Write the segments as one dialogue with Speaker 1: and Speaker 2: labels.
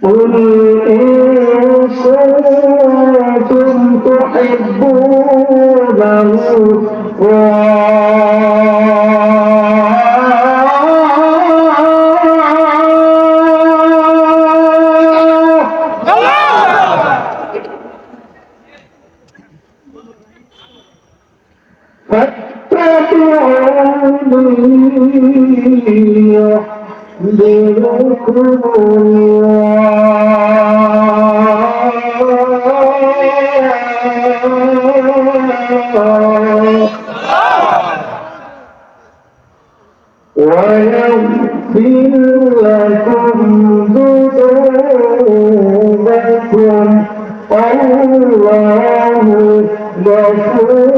Speaker 1: قل إن كنتم فاتبعوني يحببكم الله ويغفر لكم ذنوبكم والله غفور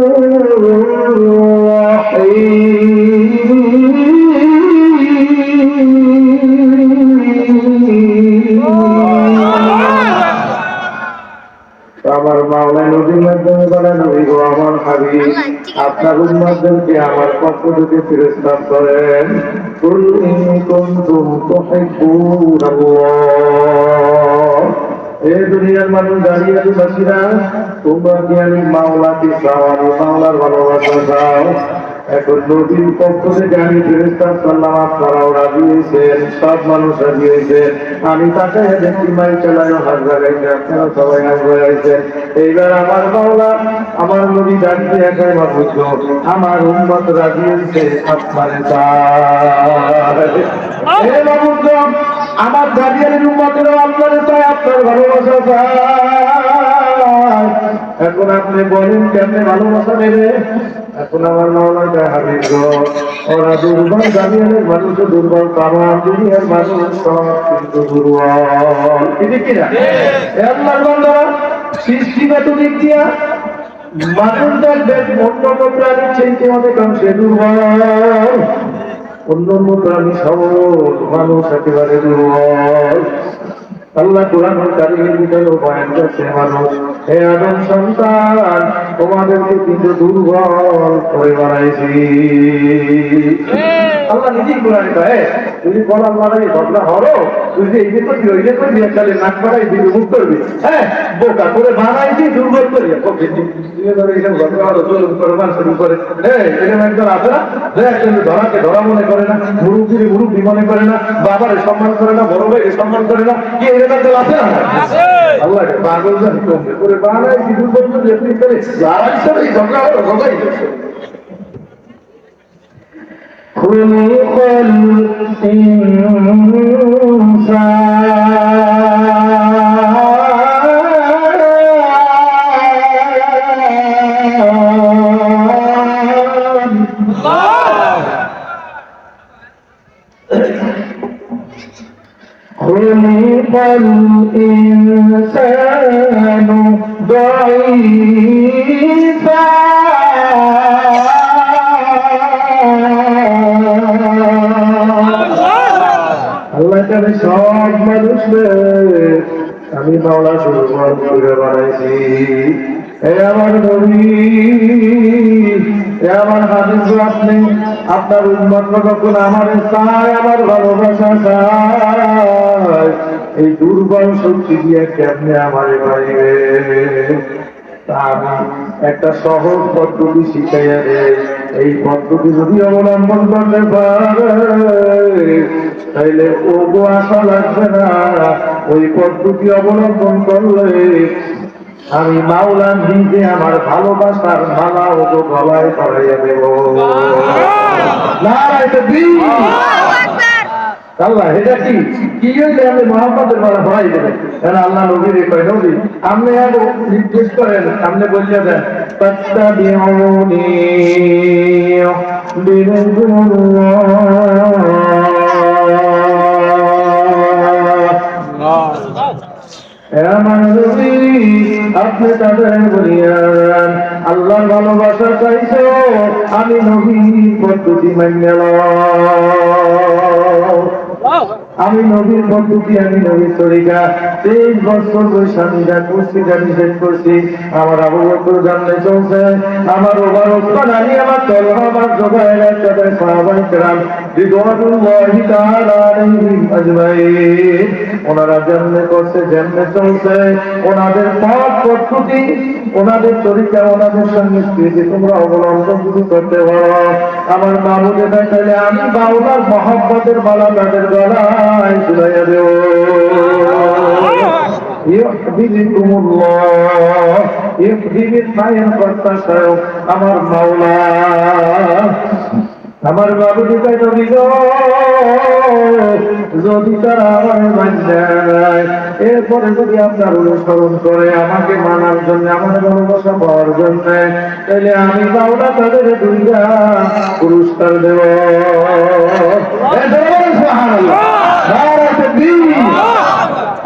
Speaker 1: আমার মাওলা নবীর মাধ্যমে বলেন ওইগো আমার হাবিব আপনার উম্মতদেরকে আমার পক্ষ থেকে ফেরেশতা করেন কুল ইন কুনতুম তুহিব্বুনাল্লাহ এই দুনিয়ার মানুষ দাঁড়িয়ে বাসীরা তোমরা কি আমি মাওলাকে চাও আমি মাওলার ভালোবাসা চাও এখন নবীর পক্ষ থেকে আমি ফেরেশতা সাল্লাম আপনারাও রাজি হয়েছেন সব মানুষ রাজি হয়েছেন আমি তাকে দেখি মাই চালাই হাত লাগাইছে আপনারা সবাই হাত লাগাইছেন এইবার আমার মাওলা আমার নবী দাঁড়িয়ে একাই বুঝলো আমার উম্মত রাজি হয়েছে আপনারে আমার দাঁড়িয়ে উম্মতের আপনারে চায় আপনার ভালোবাসা চায় এখন আপনি বলেন কেমনে ভালোবাসা নেবে এখন আমার মাওলাটা হাবিব ওরা দুর্বল জানিয়ানের মানুষ দুর্বল আমার দুনিয়ার মানুষ সব কিন্তু দুর্বল ঠিক কিনা আল্লাহর বান্দা সৃষ্টিগত দিক দিয়া মানুষ দেখবেন অন্যান্য প্রাণীর চাইতে অনেক অংশে দুর্বল অন্যান্য প্রাণী সবল মানুষ একেবারে দুর্বল আল্লাহ কোরআনুল কারীমের ভিতরে বয়ান করছে মানুষ হে আদম সন্তান তোমাদেরকে কিন্তু দুর্বল করে বানাইছি আল্লাহ নিজেই কোরআনে কয় তুমি বলার মারাই ঘটনা হরো তুই যে এই যে করবি ওই যে করবি এককালে নাক মারাই দিবি মুখ করবি হ্যাঁ বোকা করে বানাইছি দুর্বল করি ধরাকে ধরা মনে করে না মুরুব্বীরে মুরুব্বী মনে করে না বাবারে সম্মান করে না বড় ভাইকে সম্মান করে না কি এরকম দল আছে না আল্লাহ পাগল জানি করে বানাইছি দুর্বল করে লড়াই ঝগড়া হলো ঝগড়াই خلق الإنسان ضعيفا আল্লাহ তাআলা সব মানুষদের আমি মাওলা দুর্বল করে বানাইছি হে আমার নবী হে আমার হাবিব আপনি আপনার উম্মত যখন আমার চায় আমার ভালোবাসা চায় এই দুর্বল শক্তি দিয়ে কেমনে আমারে পাইবে তা আমি একটা সহজ পদ্ধতি শিখাইয়া দেয় এই পদ্ধতি যদি অবলম্বন করতে পারে তাইলে ওগো আশা লাগবে না ওই পদ্ধতি অবলম্বন করলে আমি মাওলা নিজে আমার ভালোবাসার মালা ওগো গলায় পরাইয়া দেব আল্লাহ এটা কি কি হইলে আমি মোহাম্মদের মালা পরাই দেবে আল্লাহ নবীর কয় নবী আপনি নির্দেশ করেন আপনি বলিয়া দেন ফাত্তাবিউনি আপনি তাদের বলিয়ান আল্লাহর ভালোবাসা চাইছো আমি নবীর পদ্ধতি মান্য আমি নবীর পদ্ধতি আমি নবীর তরিকা 23 বছর ধরে স্বামীরা করছি নিষেধ করছি আমার আবু বকর জানলে চলছে আমার ওমর ওসমান আলী আমার তলহা আমার জুবাইর সাহাবায়ে কেরাম রিদওয়ানুল্লাহি তাআলা আলাইহিম আজমাইন। ওনারা যেমনে করছে, যেমনে চলছে, ওনাদের পথ পদ্ধতি, ওনাদের তরিকা, ওনাদের সংস্কৃতি তোমরা অবলম্বন যদি করতে পারো, আমার মাহবুবে তাহলে আমি বাউলার মহব্বতের মালা তাদের গলায় ঝুলাইয়া দেব। আমার মাওলা, আমার বাবুজি তাই নবী গো, যদি তারা আমার মান্যায় এরপরে যদি আপনার অনুসরণ করে আমাকে মানার জন্য, আমার ভালোবাসা পাওয়ার জন্য, তাহলে আমি মাওলা তাদের দুইটা পুরস্কার দেব।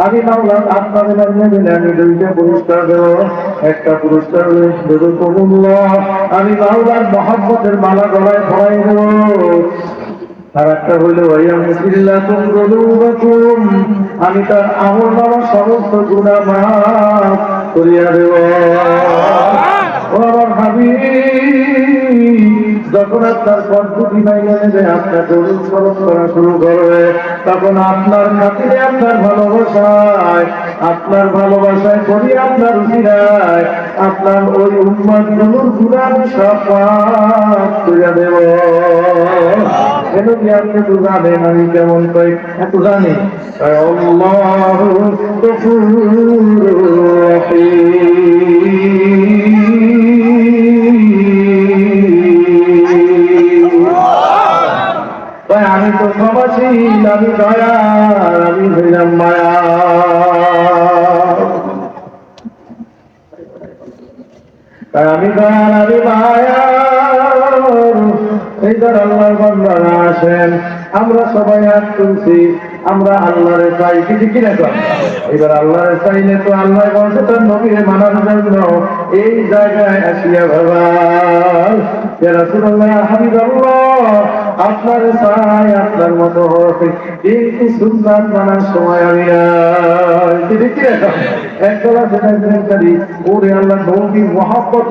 Speaker 1: আমি মাওলা আপনাদের মাধ্যমে আমি দুইটা পুরস্কার দেব। একটা পুরস্কার দেব কবুল্লাহ, আমি মাওলার মহব্বতের মালা গলায় পরাই দেব। আর একটা হইল আমি তার আমল নামা সমস্ত গুনাহ মাফ করিয়া দেব। ও আমার হাবিব, যখন আপনার পদ্ধতি মাইনে নেবে, আপনাকে অনুসরণ করা শুরু করবে, তখন আপনার খাতিরে, আপনার ভালোবাসায়, আপনার ভালোবাসায় করি, আপনার উচিরায় আপনার ওই উম্মতগুলোর গুনাহ সব মাফ করিয়া দেব। কেন কি আপনি তো জানেন আমি কেমন কই? এত জানি আল্লাহু গফুরুর রহিম। আমি তো ক্ষমাশীল, আমি দয়ার, আমি হইলাম মায়া। আমি দয়ার, আমি মায়া। এইবার আল্লাহর বান্দারা আসেন, আমরা সবাই হাত তুলছি, আমরা আল্লাহরে চাই, কিছু কিনা কর। এবার আল্লাহরে চাইলে তো আল্লাহ বলছে তার নবীরে মানার জন্য এই জায়গায় আসিয়া ভাবা, ইয়া রাসূলুল্লাহ, হাবিবাল্লাহ, আপনার চাই, আপনার মতো হবে, কিন্তু সুন্নাত মানার সময় আমি একদলা সেটাই ওরে আল্লাহ নবীর মহব্বত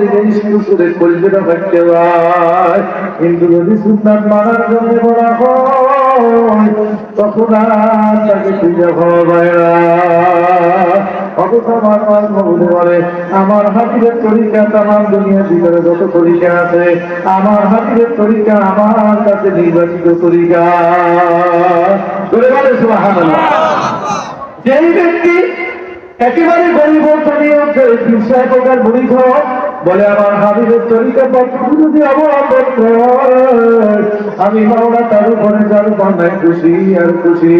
Speaker 1: সুরে কলবেটা থাকতে পারে, কিন্তু যদি সুন্নাত মানার জন্য বলা হয় তখন আর তাকে খুঁজে পাওয়া যায় না। অথচ আমার বলে আমার হাতিরের তরিকা তামাম দুনিয়ার ভিতরে যত তরিকা আছে, আমার হাতিরের তরিকা আমার কাছে নির্বাচিত তরিকা। সুবহানাল্লাহ। যেই ব্যক্তি একেবারে গরিব প্রকার বলিত বলে আমার হাবিবের তরিকা পদ্ধতি যদি অবলম্বন করে, আমি মাওলা তার উপরে যার বান্দায় খুশি আর খুশি।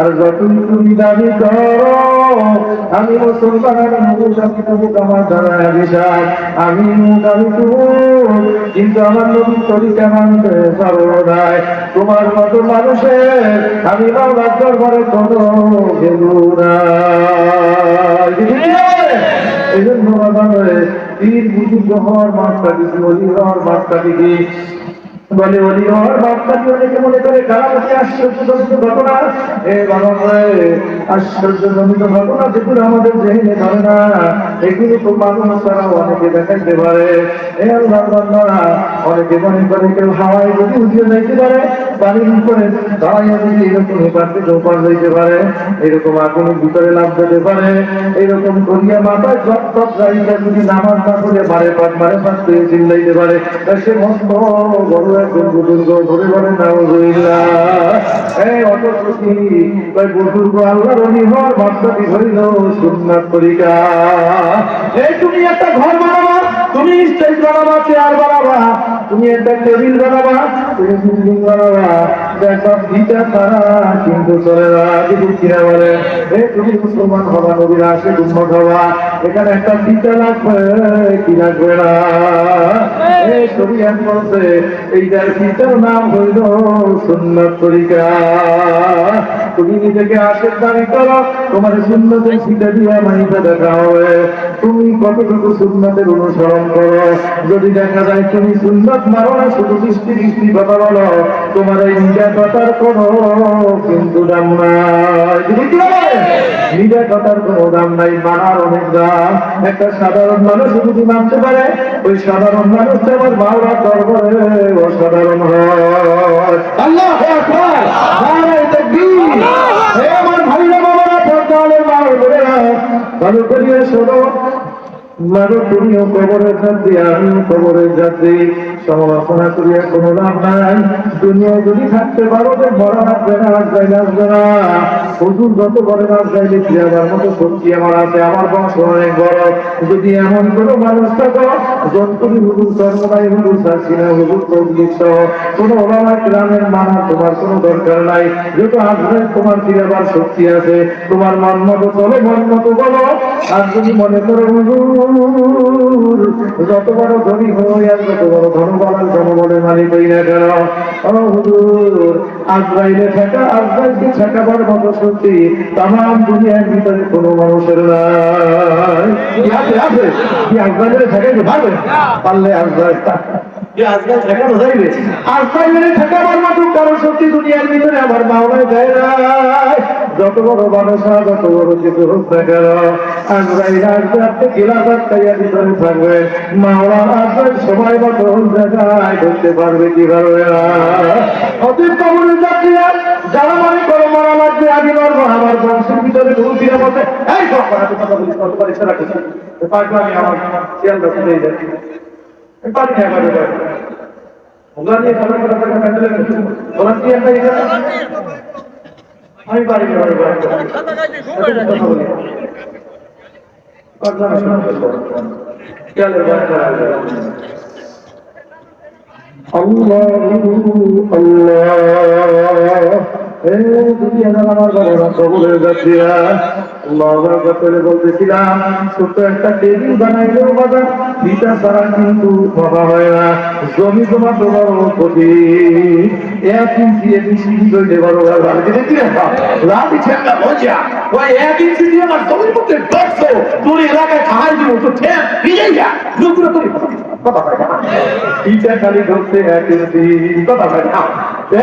Speaker 1: আর যতই তুমি দাবি করো আমি মুসলমান, আমার দ্বারা অভিশাপ, আমি দাবি করব, কিন্তু আমার নবীর তরিকা মানতে পারো নাই। তোমার মতো মানুষের আমি মাওলার দরবারে কোনো ভ্যালু নাই। এই জন্য পীর বুজুর্গ হওয়ার মাত্রা দিদি, অলি হওয়ার মাত্রা দিদি বলে, অলি হওয়ার মাত্রা দিয়ে অনেকে মনে করে কারামতি আশ্চর্যজনিত ঘটনা। এ বাবা, আশ্চর্যজনিত ঘটনা যেগুলো আমাদের জেনে ধরে না, এগুলো তো মানুষ ছাড়াও অনেকে দেখাইতে পারে। এ আল্লাহর বান্দারা, অনেকে মনে করে কেউ হাওয়ায় যদি উঠিয়ে যাইতে পারে, পানির উপরে দাঁড়াইয়া যদি এরকম হেপাতে চৌপার যাইতে পারে, এরকম আগুনের ভিতরে লাভ দিতে পারে, এরকম করিয়া মাথায় জপ টপ যাইতে যদি নামাজ না করে মারে পাট করে চিল্লাইতে পারে, সে মস্ত বড় একজন বুজুর্গ। ধরে বলে নাউযুবিল্লাহ। এই অথচ কি ওই বুজুর্গ আল্লাহর ওলি হওয়ার মাত্রাটি হইল সুন্নাত তরিকা। এই তুমি একটা ঘর বানাবা, তুমি স্টেজ বানাবা, চেয়ার বানাবা, তুমি একটা টেবিল বানাবা, তুমি বিল্ডিং বানাবা, দেখবা ভিটা তারা কিন্তু চলে না। যদি কিনা বলে এই তুমি মুসলমান হবা, নবীর আশিক উম্মত হবা, এখানে একটা ভিটা লাগবে কি লাগবে না? এই শরীয়ত বলছে এইটার ভিটার নাম হইল সুন্নাত তরিকা। তুমি নিজেকে আশিক দাবি করো, তোমার সুন্নতের ভিটা দিয়ে মাইতে দেখা হবে তুমি কতটুকু সুন্নতের অনুসরণ করো। যদি দেখা যায় তুমি সুন্নত মারো না, শুধু বৃষ্টি কথা বলো, তোমার এই নিজের কথার কোনো কিন্তু দাম নাই। নিজের কথার কোনো দাম নাই, মানার অনেক দাম। একটা সাধারণ মানুষ যদি মানতে পারে, ওই সাধারণ মানুষটা আমার মাওলার দরবারে অসাধারণ হয়। আল্লাহু আকবার, নারায়ে তাকবীর। হে আমার ভাইরা বাবারা, পর্দালের মা ও বোনেরা, ভালো করিয়া শোনো। মানুষ তুমিও কবরের যাত্রী, আমিও কবরের যাত্রী। সমালোচনা করিয়া কোনো লাভ নাই। দুনিয়ায় যদি থাকতে পারো যে মরা আসবে না, আসবে না, আসবে না। হুজুর যত বলে না যাইলে কি আমার মতো শক্তি আমার আছে, আমার বংশ অনেক বড়। যদি এমন কোনো মানুষ থাকো, যন্ত্রী হুজুর জন্ম নাই, হুজুর চাচ্ছি না, হুজুর তবলিগ সহ কোনো ওলামা গ্রামের মানা তোমার কোনো দরকার নাই। যেহেতু আসবে তোমার ফিরাবার শক্তি আছে, তোমার মন মতো চলো, মন মতো বলো। আর যদি মনে করো হুজুর যত বড় ধনী হই আর যত বড় ধনবান জনবলের মালিক হই না কেন, হুজুর আজরাইলে থাকা, আজরাইলকে ঠেকাবার মতো শক্তি তাম দুনিয়ার ভিতরে কোনো মানুষের নাই। আছে আছে কি আজরাইলে ঠেকাইতে পারবে? পারলে আজরাইল আজকাল ঠেকানো যাইবে, আজরাইলে ঠেকাবার মতো কারো শক্তি দুনিয়ার ভিতরে আমার মাওলায় দেয় নাই। যত বড় মানুষরা, যত বড় কিছু হোক না কেন, আজরাইল আসবে, আপনি গিলাফাত খাইয়া ভিতরে থাকবে, মাওলা আসবে সময় মতো জায়গায় ধরতে পারবে কি পারবে না। অতীত কবরের যাত্রীরা যারা মনে করো মারা লাগবে, আগে মারবো, আমার বংশের ভিতরে ঢুকিয়ে বলতে এই কথা বলিস, কতবার ইচ্ছা রাখিস আমি আমার খেয়াল রাখতে যাচ্ছি পারি না, পারি না ওগুলা নিয়ে আমি পারি না, বলতেছিলাম ছোট্ট একটা টেবিল বানাইলেও বাবা ভিটা ছাড়া কিন্তু বাবা হয় না। জমি জমা তো বড় কঠিন, 1 ইঞ্চি সিঁড়ি তৈরি বড় রাতি ঠেকা মজা, ওই 1 ইঞ্চি দিয়ে আমার জমির মধ্যে ঢুকছো, তোর এলাকায় খাই দিব তো ঠেক ভিজেই যা লুকুরে করি কথা হয় না। ভিটা খালি ঢুকছে 1 ইঞ্চি, কথা হয় না।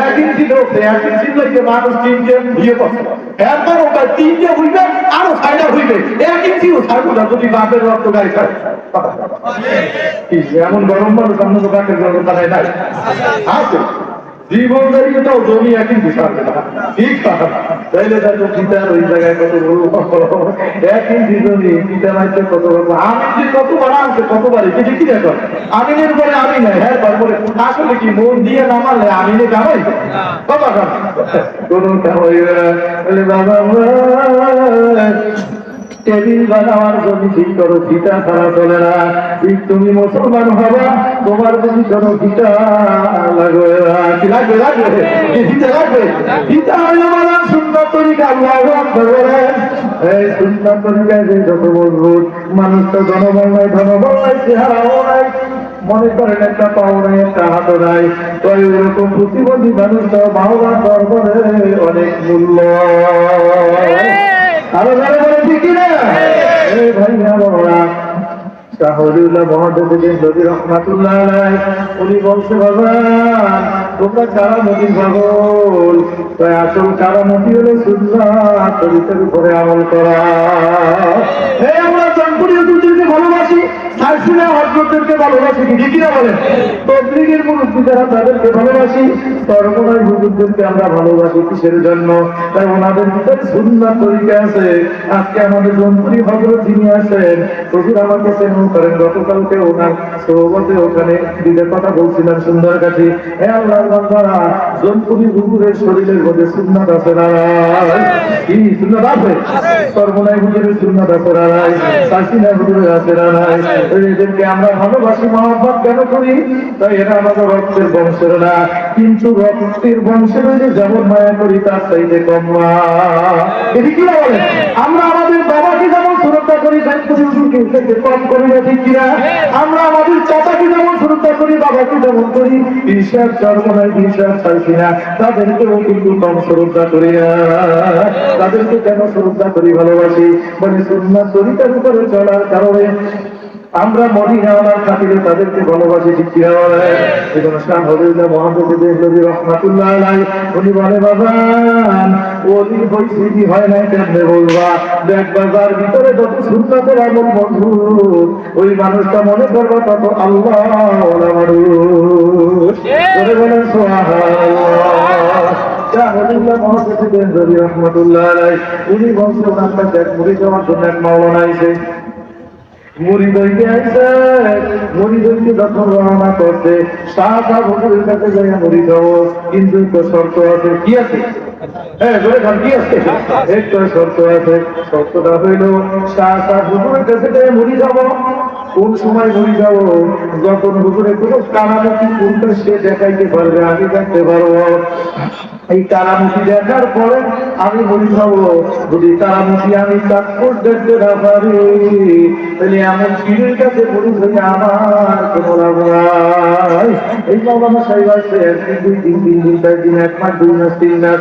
Speaker 1: 1 ইঞ্চি ঢুকছে, 1 ইঞ্চি লাগছে মানুষ 3 ভিজে পড়ছে, এরপর ওটা 3 হইবে আরো 6টা হইবে, 1 ইঞ্চিও ছাড়বো না যদি বাপের রক্ত গায়ে খায়। এমন গরম মানুষ আমরা তো বাপের রক্ত গায়ে নাই আছে, জীবন দাঁড়িয়ে তাও জমি 1 ইঞ্চি ছাড়বে না, ঠিক তাইলে দেখো পিতার ওই জায়গায় কত বড় 1 ইঞ্চি জমি, পিতা মাইছে কত বড়, আমি কতবার আনছে কতবারই কিছু কি দেখো আমিনের পরে আমি নাই, হ্যাঁ তারপরে আসলে কি মন দিয়ে নামালে আমিনে কামাই বাবা কোনো কামাই বাবা টেবিল বানাওয়ার জন্য ঠিক করো, ভিটা ছাড়া চলে না। তুমি মুসলমান হবা, তোমার যদি কোনো ভিটা লাগবে, কি লাগবে? লাগবে ভিটা, লাগবে ভিটা হইল বলা সুন্দর তরিকা। এই সুন্দর তরিকায় যে যত মজবুত মানুষ, তো জনবল নাই, ধনবল নাই, চেহারাও নাই, মনে করেন একটা পাও নাই, একটা হাতও নাই, তো এরকম প্রতিবন্ধী মানুষটা বাবা দরবারে অনেক মূল্য। আরো যারা বলে ঠিক না ভাই বাবা, শাহরুল্লাহ মহাদেবের নবী রহমাতুল্লাহ আলাইহি উনি বলছে বাবা তোমরা কারামতি পাগল, তাই আসল কারামতি হলো সুন্নাত তরিকার উপরে আমল করা। এই আমরা জনপ্রিয় দুজনকে ভালোবাসি, সাইসিনা হযরতদেরকে ভালোবাসি, কি না বলেন? তবলিগের মুরব্বি যারা তাদেরকে ভালোবাসি, সর্বদাই হুজুরদেরকে আমরা ভালোবাসি। কিসের জন্য? তাই ওনাদের ভিতরে সুন্নাত তরিকা আছে। আজকে আমাদের জনপ্রিয় হযরত যিনি আছেন, হুজুর আমাকে স্নেহ করেন, গতকালকে ওনার সোহবতে ওখানে দিনের কথা বলছিলাম সুন্দর কাছে। হে আল্লাহর বান্দারা, জনপ্রিয় হুজুরের শরীরের মধ্যে সুন্নাত আছে না? কি সুন্নাত আছে? সর্বদাই হুজুরের সুন্নাত আছে না? সাইসিনা হুজুরের আছে না? এদেরকে আমরা ভালোবাসি, মহব্বত কেন করি? তাই এরা আমাদের রক্তের বংশের না, কিন্তু রক্তের বংশের যেমন মায়া করি তার চাইতে কম না। এটি কি বলেন? আমরা আমাদের বাবাকে যেমন শ্রদ্ধা করি, কম করি না, ঠিক কিনা? আমরা আমাদের চাচাকে যেমন শ্রদ্ধা করি, বাবাকে যেমন করি, ঈর্ষার চরমনায় ঈর্ষার চাইছি না, তাদেরকেও কিন্তু কম শ্রদ্ধা করি না। তাদেরকে কেন শ্রদ্ধা করি, ভালোবাসি? মানে সুন্নাত তরিকার উপরে চলার কারণে আমরা মদিনা আমার খাতিরে তাদেরকে ভালোবাসি, ঠিক কিনা বলে? এই জন্য শাহ হযরত মুহাম্মদ দেহলভী রাহমাতুল্লাহ আলাইহি উনি বলে, বাবান ওলি হইছে কি হয় না কেমনে বলবা? দেখ বাজার ভিতরে যত সুন্নাতের আমল মজবুত, ওই মানুষটা মনে করবা তত আল্লাহ ওয়ালা মানুষ। বলে বলেন সুবহানাল্লাহ। শাহ হযরত মুহাম্মদ দেহলভী রাহমাতুল্লাহ আলাইহি উনি বলছেন, আপনার দেখ মুড়ি খাওয়ার জন্য এক মাওলানা আইছে, মুড়ি দইতে আইছে, মুড়ি দইতে যখন রওনা করছে, শাহ হুজুরের কাছে যাইয়া মুড়ি খাবো, কিন্তু তো শর্ত আছে। কি আছে? হ্যাঁ বলে খান, কি আছে? একটা শর্ত আছে। শর্তটা হইল শাহ হুজুরের কাছে যাইয়া মুড়ি খাবো। কোন সময় মুড়ি খাবো? যখন হুজুরে কোনো কারামতি কোনটা সে দেখাইতে পারবে, আমি দেখতে পারবো। এই কারামতি দেখার পরে আমি মুড়ি খাবো। যদি কারামতি আমি চাক্ষুষ দেখতে না পারি, তাহলে এমন পীরের কাছে মুড়ি খেয়ে আমার কোনো লাভ নাই। এই মাওলানা সাহেব আছে একদিন, দুই দিন, তিন দিন, চার দিন, এক মাস, দুই মাস, তিন মাস,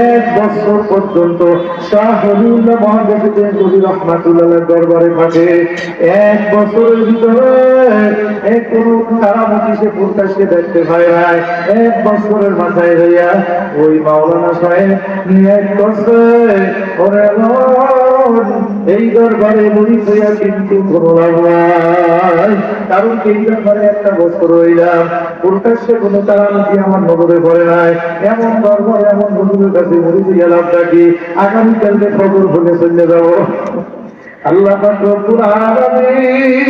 Speaker 1: এক বছর পর্যন্ত শাহ হলিউল্লাহ মহাদেব দেহলভী রাহমাতুল্লাহ দরবারে থাকে। এক বছরের ভিতরে এক কোনো কারামতি সে প্রকাশ্যে দেখতে পায় নাই। এক বছরের মাথায় হইয়া ওই মাওলানা সাহেব নিয়ত করছে, ওরে এই দরবারে মুড়ি হইয়া কিন্তু কোনো লাভ নাই। কারণ এই দরবারে একটা বছর হইলাম, প্রকাশ্যে কোনো কারামতি আমার নজরে পড়ে নাই। এমন দরবারে এমন হুজুরের কাছে মুড়ি হইয়া লাভটা কি? আগামীকালকে খবর হলে চলে যাব। আল্লাহ পাক রব্বুল আলামিন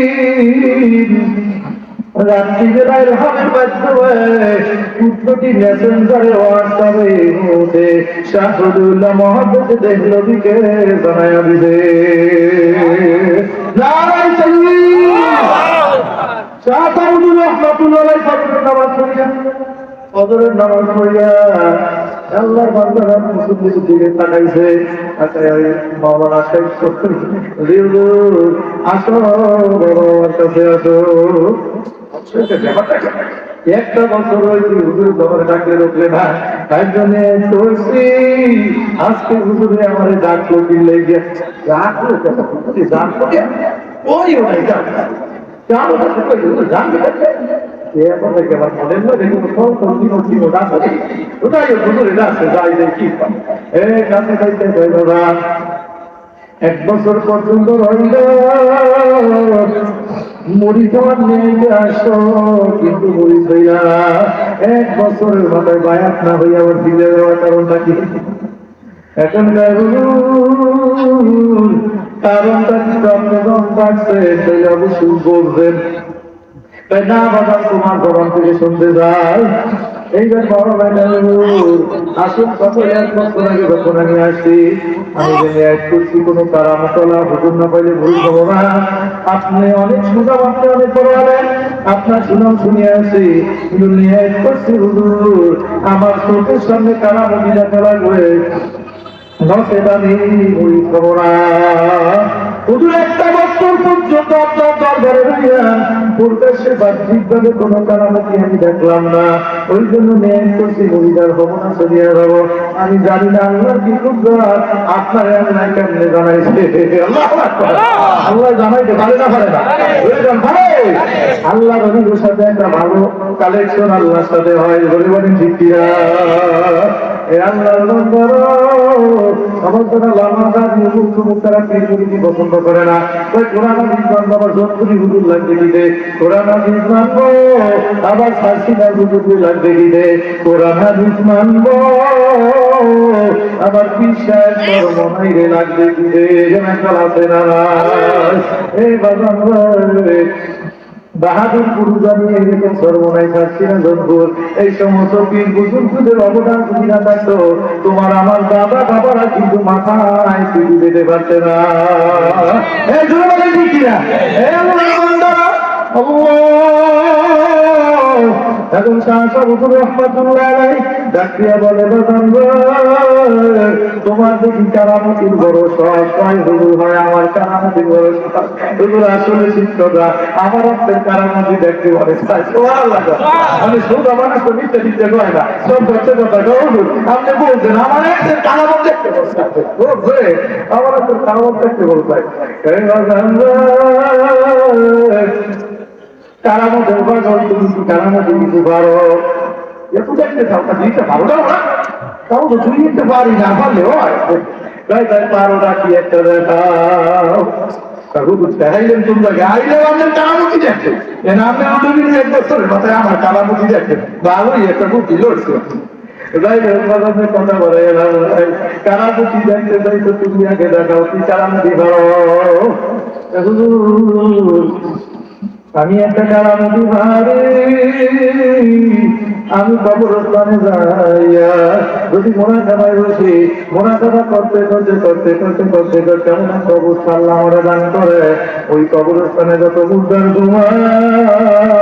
Speaker 1: রাত্রিবেলায় রহমের মাধ্যমে কুদরতি মেসেঞ্জারে হোয়াটসঅ্যাপে মধ্যে শাহ হযরত মুহাম্মদ দেহলভীকে জানায়া দিবে, নারায়ে তাকবীর। শাহ হযরত রাহমাতুল্লাহ আলাইহি ফজরের নামাজ পড়িয়া, ফজরের নামাজ পড়িয়া আল্লাহর বান্দারা মুসল্লিদের দিকে তাকাইছে। মাওলানা সাহেব আসো, বড় আমার কাছে আসো। একটা বছর হয়েছে হুজুর তোমার ডাকলে রোকলে না, তাই জন্য বলছি আজকে হুজুরে আমার ডাকলো, কিনলে গিয়ে ডাকলো, ডাকলো ওই ওটাই এক বছর পর্যন্ত রইল মুড়ি খাওয়ার নিয়ে আসো, কিন্তু মুড়ি হইলা এক বছরের মাথায় বায়াত না হইয়া আবার দিলে দেওয়ার কারণটা কি? এখন কারণটা কিন্তু আপনি যখন পাচ্ছেন তাহলে অবশ্যই বলবেন, তাই না বাবা তোমার জবান থেকে শুনতে যায়। এইবার বড় ভাইটা আসুন, কত এক বছর আগে যখন আমি আসছি, আমি জেনে এক করছি কোনো কারামতলা হুজুর না পাইলে ভুল হবো না। আপনি অনেক সুনাম, আপনি অনেক বড় হলেন, আপনার সুনাম শুনিয়ে আসছি, কিন্তু নিয়ে করছি হুজুর আমার চোখের সামনে কারামতি দেখা লাগবে, একটা বছর পর্যন্ত আপনার দরবারে প্রকাশ্যে বাহ্যিকভাবে কোন কারামতি আমি দেখলাম না। ওই জন্য মেয়ে করছি মহিলার হবো না, চলিয়া যাবো। আমি জানি না আল্লাহর কি আপনার আল্লাহ কেমনে জানাইছে। আল্লাহ জানাইতে পারে না, পারে না, আল্লাহ রবির সাথে একটা ভালো কালেকশন আল্লাহর সাথে হয়, বলে বলেন ঠিক কিনা? পছন্দ করে না, কোরআন আবার যন্ত্রী হুজুর লাগবে দিতে, কোরআন মানবো আবার ফার্সিনা হুজুর লাগবে দিতে, কোরআন মানবো আবার বিশ্বাস মনাইরে লাগবে দিতে। আছে না এই বাজার বাহাদুর পুরুজানি এরকম সর্বনাই থাকছি না জনপুর, এই সমস্ত পীর বুজুর্গদের অবদান যদি না থাকতো, তোমার আমার দাদা বাবারা কিন্তু মাথায় তুলি দিতে পারছে না। এখন শাহ সাবুকুর রহমাতুল্লাহ আলাইহি ডাকিয়া বলে বাজান তোমার দেখি কারামতির বড় শখ হয় হুজুর হয় আমার কারামতির বড় শখ হুজুর আসলে শিক্ষকরা আমার আপনার কারামতি দেখতে বলে আমি শুধু আমার একটা মিথ্যে দিতে কয় না সব হচ্ছে কথা হুজুর আপনি বলছেন আমার একটা কারামত দেখতে বলছে আমার একটা কারামত দেখতে বলছে কারামতের বাগল তুমি কারামতি দিতে পারো একটু দেখতে চাও তা দিতে পারো না তাও তো তুই দিতে পারি না পারলে হয় তাই তাই পারো না কি একটা দেখাও দেখাইলেন তোমরা আইলে আপনার কারামতি দেখতে এনে আপনি আমাদের এক বছরের মাথায় আমার কারামতি দেখতে ভালোই একটা বুদ্ধি লড়ছে কথা বলে কারামতি দেখতে চাই তো তুমি আগে দেখাও কি কারামতি করো আমি একটা কারামতি ভারে আমি কবরস্থানে যাইয়া যদি মোনাকাবায় বসি মোনাকাবা করতে করতে করতে করতে করতে করতে এমন একটা অবস্থা আল্লাহ আমারে দান করে ওই কবরস্থানে যত মুদ্রার ঘুমায়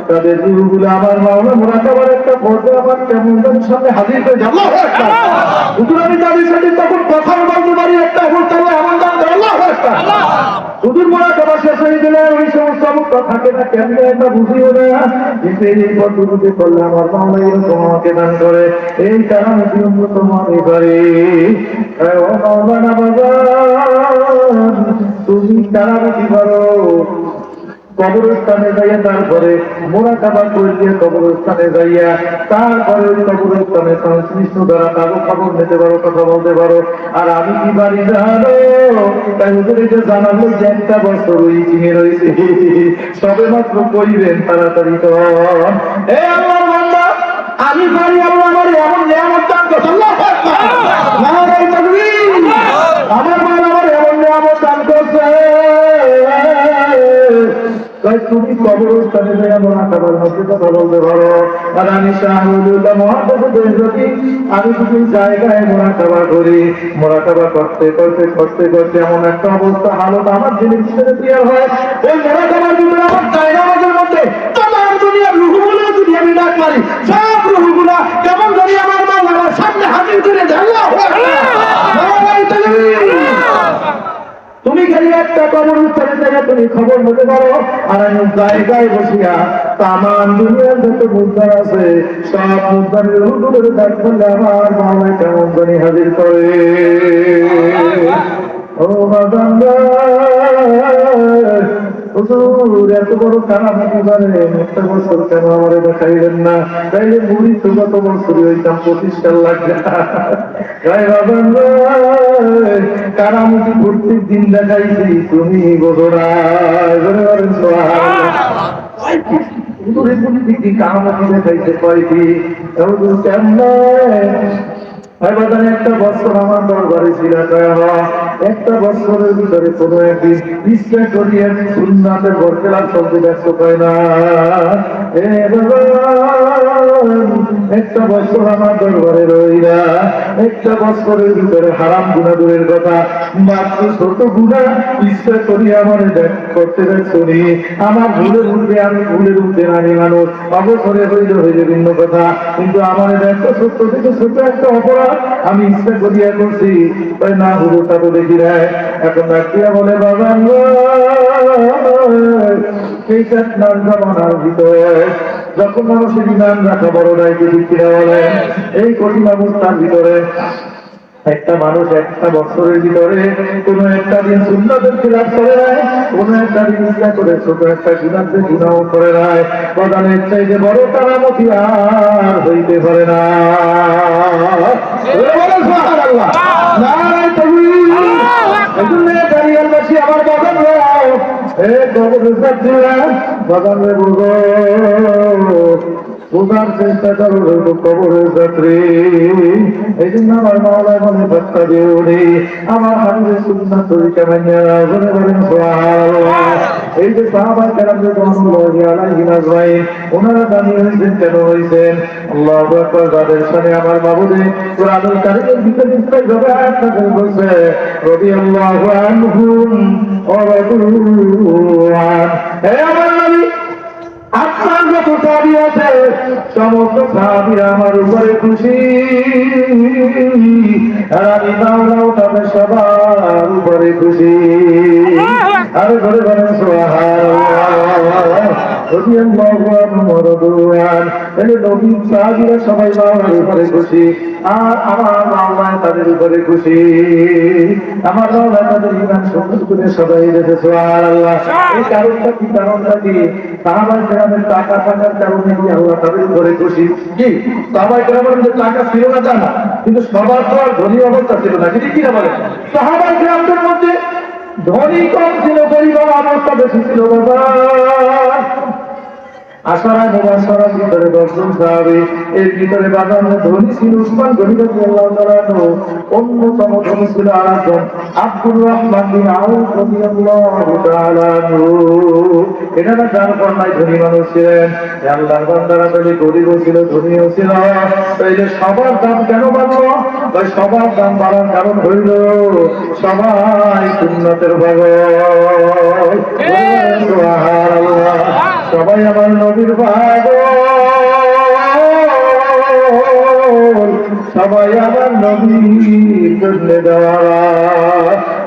Speaker 1: তাদের রূহগুলো আমার মাওলা মোনাকাবার একটা পর্দা আমার কেমন সামনে হাজির হয়ে যাবো আমি তাদের সাথে তখন কথা বলতে পারি একটা অবস্থা আমার দান আল্লাহ হুজুর মোনাকাবা শেষ হয়ে গেলে ওই সমস্ত অবস্থা থাকে না কেমন একটা বুঝিও না কিন্তু এই পদ্ধতিতে করলে আমার মাওলা এরকম আমাকে দান করে এই কারণে অন্যতম আমি পারি ও মাওলানা বাজার তুমি কারামতি করো কবরস্থানে যাইয়া তারপরে মোনাকাবা করিয়া কবরস্থানে যাইয়া তারপরে ওই কবরস্থানে সংশ্লিষ্ট দ্বারা তারও খবর নিতে পারো কথা বলতে পারো আর আমি কি বাড়ি জানো তাই ওদেরকে জানাবো যে একটা বছর ওই চিনে রয়েছে সবে মাত্র করিবেন তাড়াতাড়ি তো এ আল্লাহর বান্দা আমি পারি আল্লাহ আমার এমন নিয়ামত দান করছে আল্লাহু আকবার নারায়ে তাকবীর আমার মা আমার এমন নিয়ামত দান করছে তুমি কবরস্থানে যাই আমার আকাবার মধ্যে কথা বলতে পারো আর আমি শাহুল্লাহ মহাদেবের যদি আমি যদি জায়গায় মোরাকাবা করি মোরাকাবা করতে করতে করতে করতে এমন একটা অবস্থা হালত আমার জিনিস ভিতরে ক্লিয়ার হয় ওই মোরাকাবার ভিতরে আমার জায়গা আমাদের মধ্যে তোমার দুনিয়ার রুহগুলো যদি আমি ডাক মারি সব রুহগুলা কেমন ধরি আমার মা আমার সামনে হাজির করে দেয় তুমি খালি একটা কবরস্থানে জায়গা তুমি খবর নিতে পারো আর আমি জায়গায় বসিয়া তামান দুনিয়ার যত মুদ্রা আছে সব মুদ্রার হুজুরের ডাক করলে আমার মামা কেমন জানি হাজির করে ও বাবা হুজুর এত বড় কারামতি পারেন একটা বছর কেন আমারে দেখাইলেন না তাইলে মুড়ি তো গত বছরই হইতাম 25 লাগবে গায়ে বাবা কারামতি প্রত্যেক দিন দেখাইছি তুমি বোঝোরা কারামতি দেখাইছে কয়টি কেমন একটা বছর আমার দরবারে ছিল একটা বছরের ভিতরে কোনো একদিন ইচ্ছা করিয়া সুন্নাতের বরকেলার চলতে ব্যস্ত হয় না একটা বছর আমার দরবারে রইলা একটা বছরের ভিতরে হারাম গুণা দূরের কথা মাত্র ছোট গুণা ইচ্ছা করি আমার করতে শুনি আমার ভুলের উঠবে আমি ভুলের উঠতে নানি মানুষ অবসরে হইলে হইলে ভিন্ন কথা কিন্তু আমার একটা ছোট্ট থেকে ছোট একটা অপরাধ আমি ইচ্ছা করিয়া করছি তাই না হুড়ো তা তো দেখি দেয় এখন ডাকিয়া বলে বাবা এইটার নাম জামানার ভিতরে যখন মানুষের ইমান রাখা বড় নাই যদি কিনা বলে এই কঠিন অবস্থার ভিতরে একটা মানুষ একটা বছরের ভিতরে কোন একটা দিন সুন্নাতের খিলাফ করে নাই কোন একটা দিন ইচ্ছা করে ছোট একটা গুনাহকে গুনাহ করে নাই প্রধানের চাইতে বড় কারামতি আর হইতে পারে না সুবহানাল্লাহ নারায়ে তাকবীর এজন্য দাঁড়িয়ালবাসী আমার বাগান বাগান রে বুঝো বোঝার চেষ্টা করো কবরের যাত্রী এই জন্য আমার মাওলায় মনে বার্তা দিয়ে উঠি আমার হাবিবের সুন্নাত তরিকা মেনে বলে বলেন সুবহানাল্লাহ এই যে সাহাবা কেরামদের রাসূলুল্লাহি আলাইহি আজমাইন ওনারা দাঁড়িয়ে হয়েছেন কেন হয়েছেন আল্লাহু আকবার যাদের সামনে আমার মাবুদে কুরআনুল কারীমের ভিতরে বিস্তারিতভাবে আয়াত নাযিল করেছে রাদিয়াল্লাহু আনহুম ওয়া রাদু আন হে আমার নবী আপনার যত সাহাবী আছে সমস্ত সাহাবীরা আমার উপরে খুশি, আর আমি মাওলাও তাদের সবার উপরে খুশি। আরো ঘরে ঘরে সুবহানাল্লাহ। নবীর সাহাবীরা সবাই মাওলার উপরে খুশি, আর আমার মাওলা তাদের উপরে খুশি। আমার মাওলা তাদের ঈমান সুন্দর করে সবাই দিয়েছে সুবহানাল্লাহ। এই কারণটা কি? কারণটা কি? সাহাবায়ে কেরামের টাকা থাকার কারণে কি আল্লাহ তাদের উপরে খুশি? কি সাহাবায়ে কেরামের মধ্যে টাকা ছিল না তা না, কিন্তু সবার তো আর ধনী অবস্থা ছিল না, কিন্তু কি না বলে সাহাবায়ে কেরামদের মধ্যে ধনী কম ছিল, গরিব অবস্থা বেশি ছিল। বাবা আশারা মুবাশশারার ভিতরে 10 জন সাহাবী, এর ভিতরে বাজারে ধনী ছিল উসমান গনি রাদিয়াল্লাহু তাআলা আনহু, অন্যতম ধনী ছিল আরেকজন আব্দুর রহমান বিন আউফ রাদিয়াল্লাহু তাআলা আনহু। এনারা যার পর্যায়ে ধনী মানুষ ছিলেন, আল্লাহর বান্দারা যদি গরিব ছিল ধনীও ছিল, তাইলে সবার দাম কেন বাড়লো? ভাই সবার দাম বাড়ার কারণ হইল সবাই সুন্নতের পাগল। সুবহানাল্লাহ। সবাই আমার নবীর পাগল, সবাই আমার নবীর জন্য দেওয়ারা।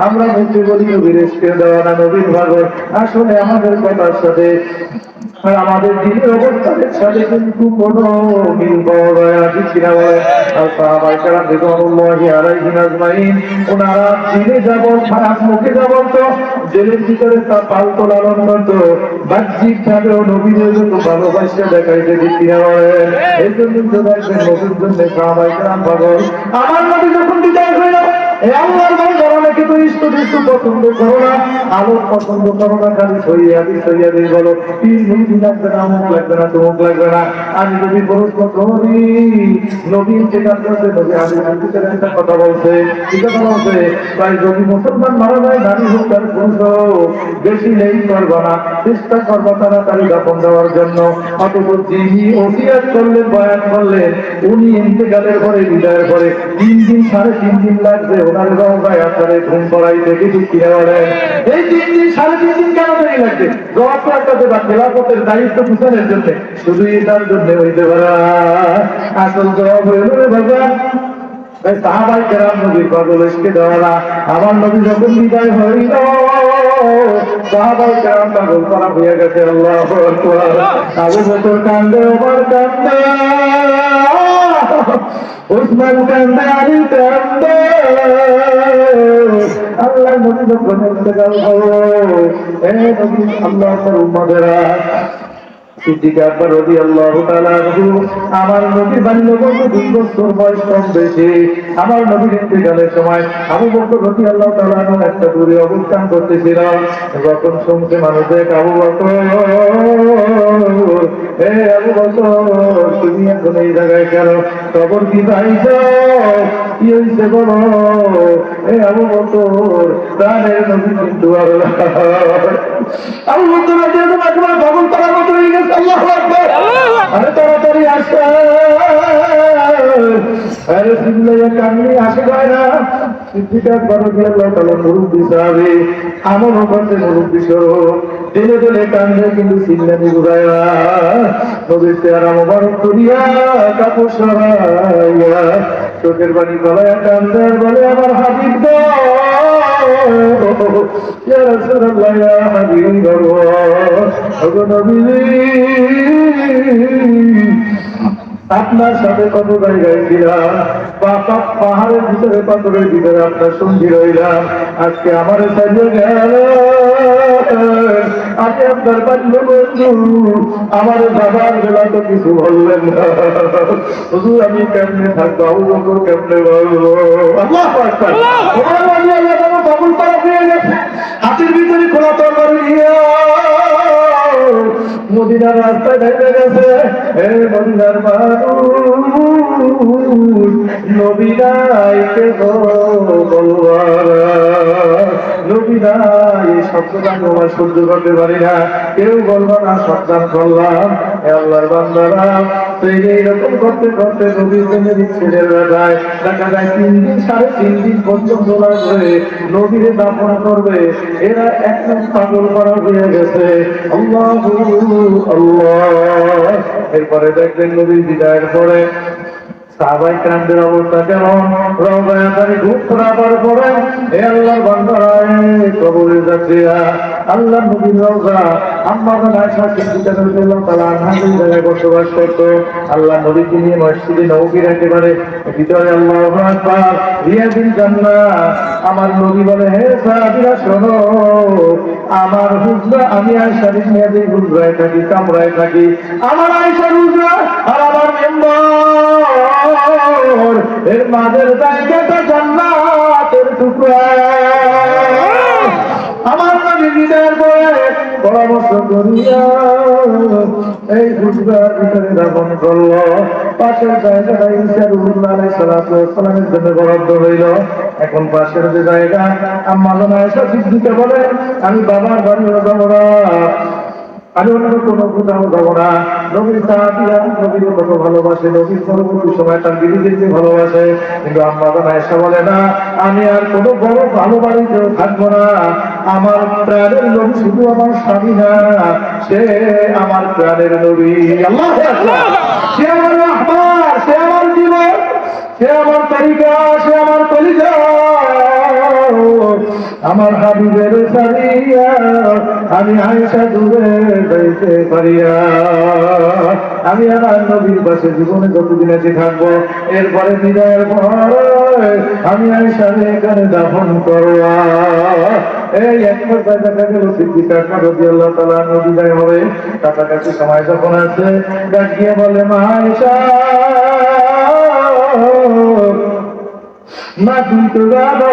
Speaker 1: আমরা মুখে বলি নবীর ইশকে দেওয়ানা, নবীর পাগল। আসলে আমাদের কথার সাথে আর আমাদের দিনের অবস্থানের সাথে কিন্তু কোনো মিল পাওয়া যায় না, ঠিক কিনা বলে? আর সাহাবায়ে কেরাম রিদওয়ানুল্লাহি আলাইহিম আজমাইন ওনারা দিনে যাবত খারাপ মুখে যাবত জেলের ভিতরে তা পালতো লালন করতো, বাহ্যিক ভাবেও নবীদের যত ভালোবাসা দেখাইতে, ঠিক কিনা বলেন? এই জন্য তো দেখবেন নবীর জন্য সাহাবায়ে কেরাম পাগল। আমার নবী যখন বিদায় হইল, আল্লাহর বান্দারা নাকি তো ইষ্ট পছন্দ করো না, আলো পছন্দ করো না, খালি সইয়াদি বলো, তিন মিনিট লাগবে না, অমুক লাগবে না, তমুক লাগবে না। আমি যদি প্রশ্ন করি নবীন যেটা করছে, নবী আমি ভিতরে একটা কথা বলছে, কি কথা বলছে? তাই যদি মুসলমান মারা যায়, নারী হোক তার পুরুষ হোক, বেশি নেই করবো না, চেষ্টা করবো তাড়াতাড়ি দাফন দেওয়ার জন্য। অথচ যিনি ওসিয়াত করলেন, বয়ান করলেন, উনি ইন্তেকালের পরে, বিদায়ের পরে 3 দিন 3.5 দিন লাগবে ওনার রওজায় আসলে ঘুম পড়াইতে, ঠিক কিনা বলেন? এই 3 দিন 3.5 দিন কেন দেরি লাগবে? জবাব তো একটা দেবা, খেলাফতের দায়িত্ব বুঝানোর জন্য, শুধু এটার জন্য হইতে পারে। আসল জবাব হইল রে ভগবান সাহাবায়ে কেরাম নবীর পাগল ইশকে দেওয়ানা। আমার নবী যখন বিদায় হইল, সাহাবায়ে কেরাম পাগল করা হয়ে গেছে। আল্লাহু আকবার। আবু বকর কান্দে, ওমর কান্দে, উসমান কান্দে, আলী কান্দে। আল্লাহ নবী যখন ইন্তেকাল করলো, এ নবী আল্লাহর উম্মতেরা, সিদ্দিক আকবর রাদিয়াল্লাহু তাআলা আনহু, আমার নবী বাল্যবয়সে 2 বছর বয়স কম বেশি। আমার নবীর ইন্তেকালের সময় আবু বকর রাদিয়াল্লাহু তাআলা আনহু একটা দূরে অবস্থান করতেছিল। যখন শুনছে মানুষ, আবু বকর, হে আবু বকর, তুমি এখন এই জায়গায় কেন? খবর কি পাইছো? কি হয়েছে বলো? হে আবু বকর, প্রাণের নবী কিন্তু আল্লাহ। আবু বকর রাদিয়াল্লাহু আকবার পাগল করার মতো হয়ে গেছে। আল্লাহু আকবার। আরে তাড়াতাড়ি আসো, আরে সিল্লাইয়া কান্নি আসে যায় না। সিদ্দিক আকবর রাদিয়াল্লাহু তাআলা মুরব্বি সাহাবী, আমল করতে মুরব্বি স্বরূপ, দিনে দিনে কান্দে, কিন্তু সিল্লানি বুঝায় না। নবীর চেহারা মোবারক করিয়া কাপড় সরাইয়া চোখের পানি গলায় কান্দে, আর বলে, আমার হাবিব গো, ইয়া রাসূলুল্লাহ, ইয়া হাবিবাল্লাহ, ওগো নবীজি, আপনার সাথে কত জায়গায় ছিলাম, পাহাড়ের ভিতরে, পাথরের ভিতরে আপনার সঙ্গী রইলাম। আজকে আমার সাজিয়ে গেল, আজকে আপনার বাল্য বন্ধু, আমার বাবার বেলা তো কিছু বললেন না। হুজুর আমি কেমনে থাকবো, আবু বকর কেমনে বলবো? আল্লাহু আকবার। কবুল করা হয়ে গেছে, হাতের ভিতরে খোলা তরবারি নিয়ে মদিনার রাস্তায় ঢেকে গেছে। হে মদিনার মানুষ, নবী নাই কে বলবা, নবী নাই, শব্দটা তোমার সহ্য করতে পারি না, কেউ বলবা না, সন্তান করলাম। হে আল্লাহর বান্দারা, তো এইরকম করতে করতে নবীর জন্য ছেলের বেলায় দেখা যায় 3 দিন 3.5 দিন পর্যন্ত লাগবে নবীরে দাফন করবে। এরা একদম পাগল করা হয়ে গেছে। আল্লাহু আল্লাহ। এরপরে দেখবেন নবীর বিদায়ের পরে সাহাবায়ে কেরামদের অবস্থা কেমন? রওজায় তারি ঘুম করাবার পরে হে আল্লাহর বান্দারা, কবরে যাচ্ছিরা আল্লাহ নবীর রওজা আম্মা আয়েশা সিদ্দিকা রাদিয়াল্লাহু তাআলা আনহা জায়গায় বসবাস করত। আল্লাহ নবীকে নিয়ে মসজিদে নববীর একেবারে ভিতরে আল্লাহু আকবার রিয়াজুল জান্নাহ। আমার নবী বলে, হে সাহাবীরা শোনো, আমার হুজরা আমি আয়েশা রিয়াজে হুজরায় থাকি, কামরায় থাকি। আমার আয়েশা হুজরা আর আমার মেম্বার এর মাঝের জায়গাটা জান্নাতের টুকরা। আমার নবী বিদায়ের পরে পরামর্শ করিয়া এই হুজরার ভিতরে দাফন করলো। পাশের জায়গাটা ঈসা আলাইহিস সালামের জন্য বরাদ্দ হইল। এখন পাশের যে জায়গা আম্মা আয়েশা সিদ্দিকা বলে, আমি বাবার বাড়িও যাব না, আমি অন্য কোনো কোথাও যাবো না। নবীর সাহাবীরা নবীর কত ভালোবাসে, নবীর পরবর্তী সময় তার বিবিদেরকে ভালোবাসে, কিন্তু আম্মা আয়েশা বলে না, আমি আর কোনো বড় ভালো বাড়িতেও থাকবো না। আমার প্রাণের নবী শুধু আমার স্বামী না, সে আমার প্রাণের নবী। আল্লাহু আকবার। সে আমার রাহমান, সে আমার জীবন, সে আমার তরিকা, সে আমার কলিজা। আমার হাবিবের সারিয়া আমি আয়েশা দূরে যাইতে পারিয়া, আমি আমার নবীর পাশে জীবনে যতদিন আছি থাকবো। এরপরে বিদায়ের পরে আমি আয়েশা এখানে দাফন করবা। এই এক পর্যায়ে দেখা গেল সিদ্দিকা রাদিয়াল্লাহু তাআলা বিদায় হবে, কাছাকাছি সময় যখন আছে ডাক দিয়ে বলে, মা আয়েশা, মা তুমি তো জানো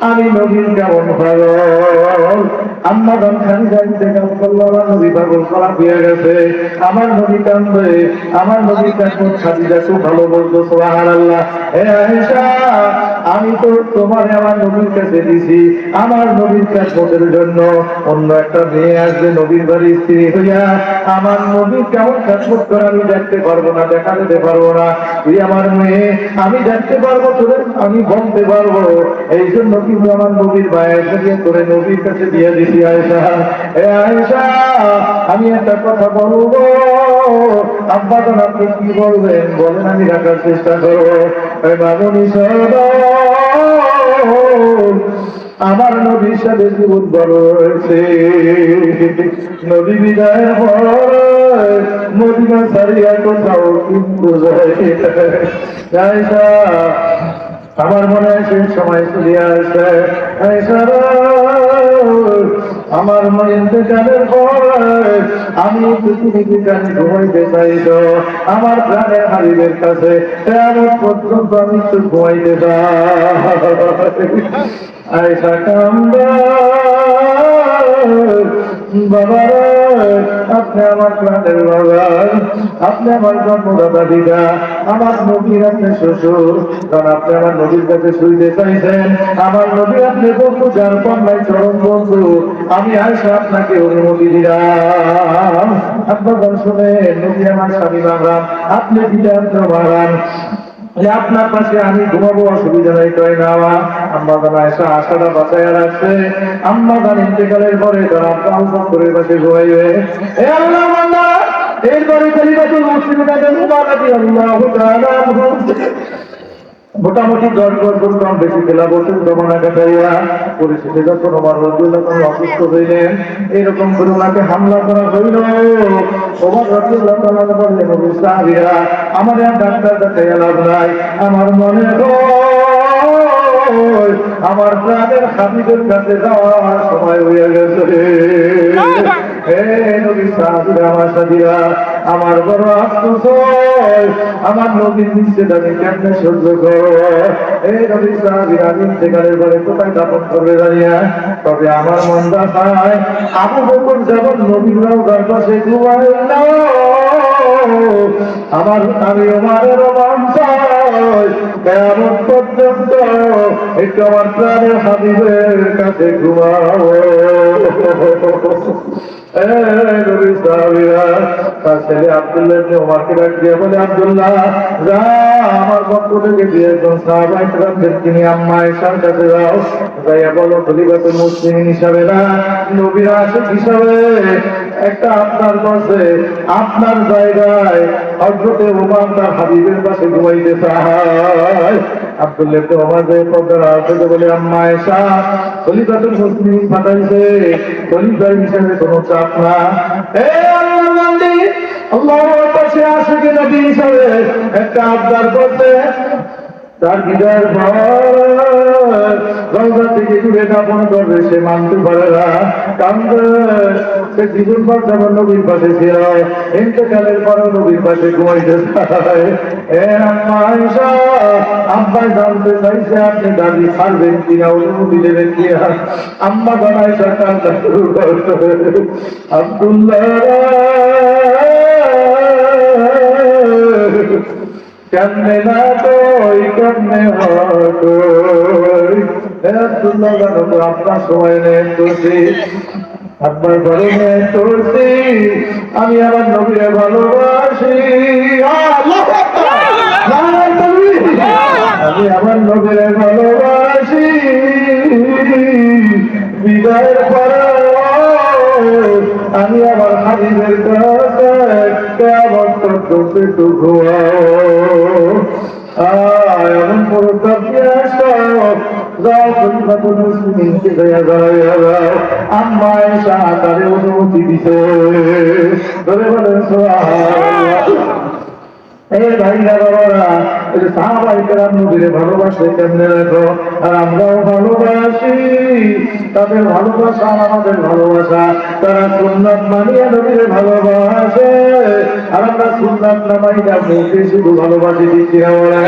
Speaker 1: আমি নবীর কেমন ভালো। আম্মা গান খানি যাইতে গান করলো, আমার নবী পাগল করা হয়ে গেছে, আমার নবী কান্দে, আমার নবী কান্দে। খাদিজা খুব ভালো বলতো, সুবহানাল্লাহ। হে আয়েশা, আমি তো তোমার আমার নবীর কাছে দিছি, আমার নবীর কাছে জন্য অন্য একটা মেয়ে আসবে নবীর বাড়ি স্ত্রী হইয়া, আমার নবী কেমন কাজমত করে আমি দেখতে পারবো না, দেখা দিতে পারবো না। তুই আমার মেয়ে, আমি দেখতে পারবো, তোরে আমি বলতে পারবো। এই জন্য কিন্তু আমার নবীর বায়াতে দিয়ে করে নবীর কাছে দিয়ে দিছি। আয়েশা, এ আয়েশা, আমি একটা কথা বলবো, আব্বা জান আপনি কি বলবেন বলেন, আমি রাখার চেষ্টা করবো। মামুনি সাহেব, আমার নবীর সাথে জীবন বড় হয়েছে। নবী বিদায়ের পর মদিনা ছাড়িয়া কোথাও কিন্তু আয়েশা, আমার মনে হয় সেই সময় চলে আসে। আমার ইন্তেকালের পর আমি পৃথিবীকে জানি ঘুমাইতে চাইত, আমার প্রাণের হাবিবের কাছে তেমন পর্যন্ত আমি একটু ঘুমাইতে চাই। আয়েশা কান্দা, বাবারা আপনি আমার প্রাণের বাবা, আপনি আমার জন্মদাতা পিতা, আমার নবীর আপনি শ্বশুর, কারণ আপনি আমার নবীর কাছে শুইতে চাইছেন। আমার নবী আপনি বন্ধু, যার কন্যায় চরম বন্ধু, আমি আয়েশা আপনাকে অনুমতি দিলাম। আপনার শুনে নবী আমার স্বামী বাংলাম, আপনি পিতা বাংলাম, আপনার পাশে আমি ঘুমাবো, অসুবিধা নাই, কয় না। আম্মা জান আয়েশা আশাটা বাঁচাইয়া রাখছে। আম্মা জান ইন্তেকালের পরে তারা করে পাশে ঘুমাইবে। এ আল্লাহ বান্দা, এরপরে খলিফাতুল মুসলিমিন উমর রাদিয়াল্লাহু তাআলা মোটামুটি 10 বছর কম বেশি খেলা বছর জমানা কাটাইয়া পরিস্থিতি যখন ওমর রাদিয়াল্লাহু তাআলা অসুস্থ হইলেন, এরকম করে ওনাকে হামলা করা হইল। ওমর রাদিয়াল্লাহু তাআলা বললেন, নবী সাহাবীরা, আমার আর ডাক্তার দেখাইয়া লাভ নাই, আমার মনে হয় আমার প্রাণের হাবিবের কাছে যাওয়ার সময় হয়ে গেছে। হে নবী সাহাবীরা, আমার সাথীরা, আমার বড় আফসোস হয়, আমার নবীর নিষেধ আমি কেমনে সহ্য করব। এই নবী সাহাবীরা ইন্তেকালের পরে কোথায় দাফন করবে জানিয়া, তবে আমার মন চায় আবু বকর যেমন নবীর রওজার পাশে ঘুমাইল, আমার আমি ওমরের রোমান চাই কিয়ামত পর্যন্ত একটু আমার প্রাণের হাবিবের কাছে ঘুমাবো। নবীর সাহাবীরা তার ছেলে আব্দুল্লাহ ইবনে ওমরকে ডাক দিয়ে বলে, আব্দুল্লাহ যা আমার পক্ষ থেকে দিয়ে একজন সাহাবায়ে কেরামদেরকে নিয়ে আম্মা আয়েশার কাছে যাও, যাইয়া বলো খলিফাতুল মুসলিমিন হিসাবে না, নবীর আশিক হিসাবে একটা আপনার কাছে আপনার জায়গায় হযরতে ওমর তার হাবিবের পাশে ঘুমাইতে চায়। আব্দুল্লাহ ইবনে ওমর যে পর্দার আড়ালে বলে, আম্মা আয়েশা খলিফাতুল মুসলিমিন পাঠাইছে, খলিফা হিসেবে কোনো চাপ না। এ আল্লাহর বান্দী, আল্লাহর পাশে আশিক নবী হিসাবে একটা আবদার করতে, তার বিদায়ের পর রওজা থেকে দূরে দাফন করবে, সে মানতে পারে না, কান্দে। সে জীবন পর যেমন নবীর পাশে ছিল, ইন্তেকালের পরও নবীর পাশে ঘুমাইতে চায়। আম্মা আয়েশা, আব্বাই জানতে চাইছে আপনি দাবি ছাড়বেন কিনা, অনুমতি দেবেন কিনা। আম্মা জান আয়েশা কান্দা শুরু করতে, আব্দুল্লাহ কেমনে না তোই কেমনে হতই, আব্দুল্লাহ জানো তো আপনার সময় নেই তোছি, আপনার ঘরে নেই তোছি, আমি আমার নবীরে ভালোবাসি, আমি আমার নবীরে ভালোবাসি। বিদায়ের পরে আমি আমার হাবিবের কাছে কেমন করতে টুকু এমন প্রস্তাব দিয়ে আসো, যাও খলিফাতুল মুসলিমিনকে যাইয়া দাঁড়াইয়া আম্মা আয়েশা তারে অনুমতি দিছে। ধরে বলেন সুবহানাল্লাহ। ভাইরা বাবারা, সাহাবায়ে কেরাম নবীরে ভালোবাসে কেমনে রাখো, আর আমরাও ভালোবাসি। তাদের ভালোবাসা আমাদের ভালোবাসা, তারা সুন্নাত মানিয়ে নবীরে ভালোবাসে, আর আমরা সুন্নাত না মানিয়ে মুখে শুধু ভালোবাসি দিচ্ছি না। বলে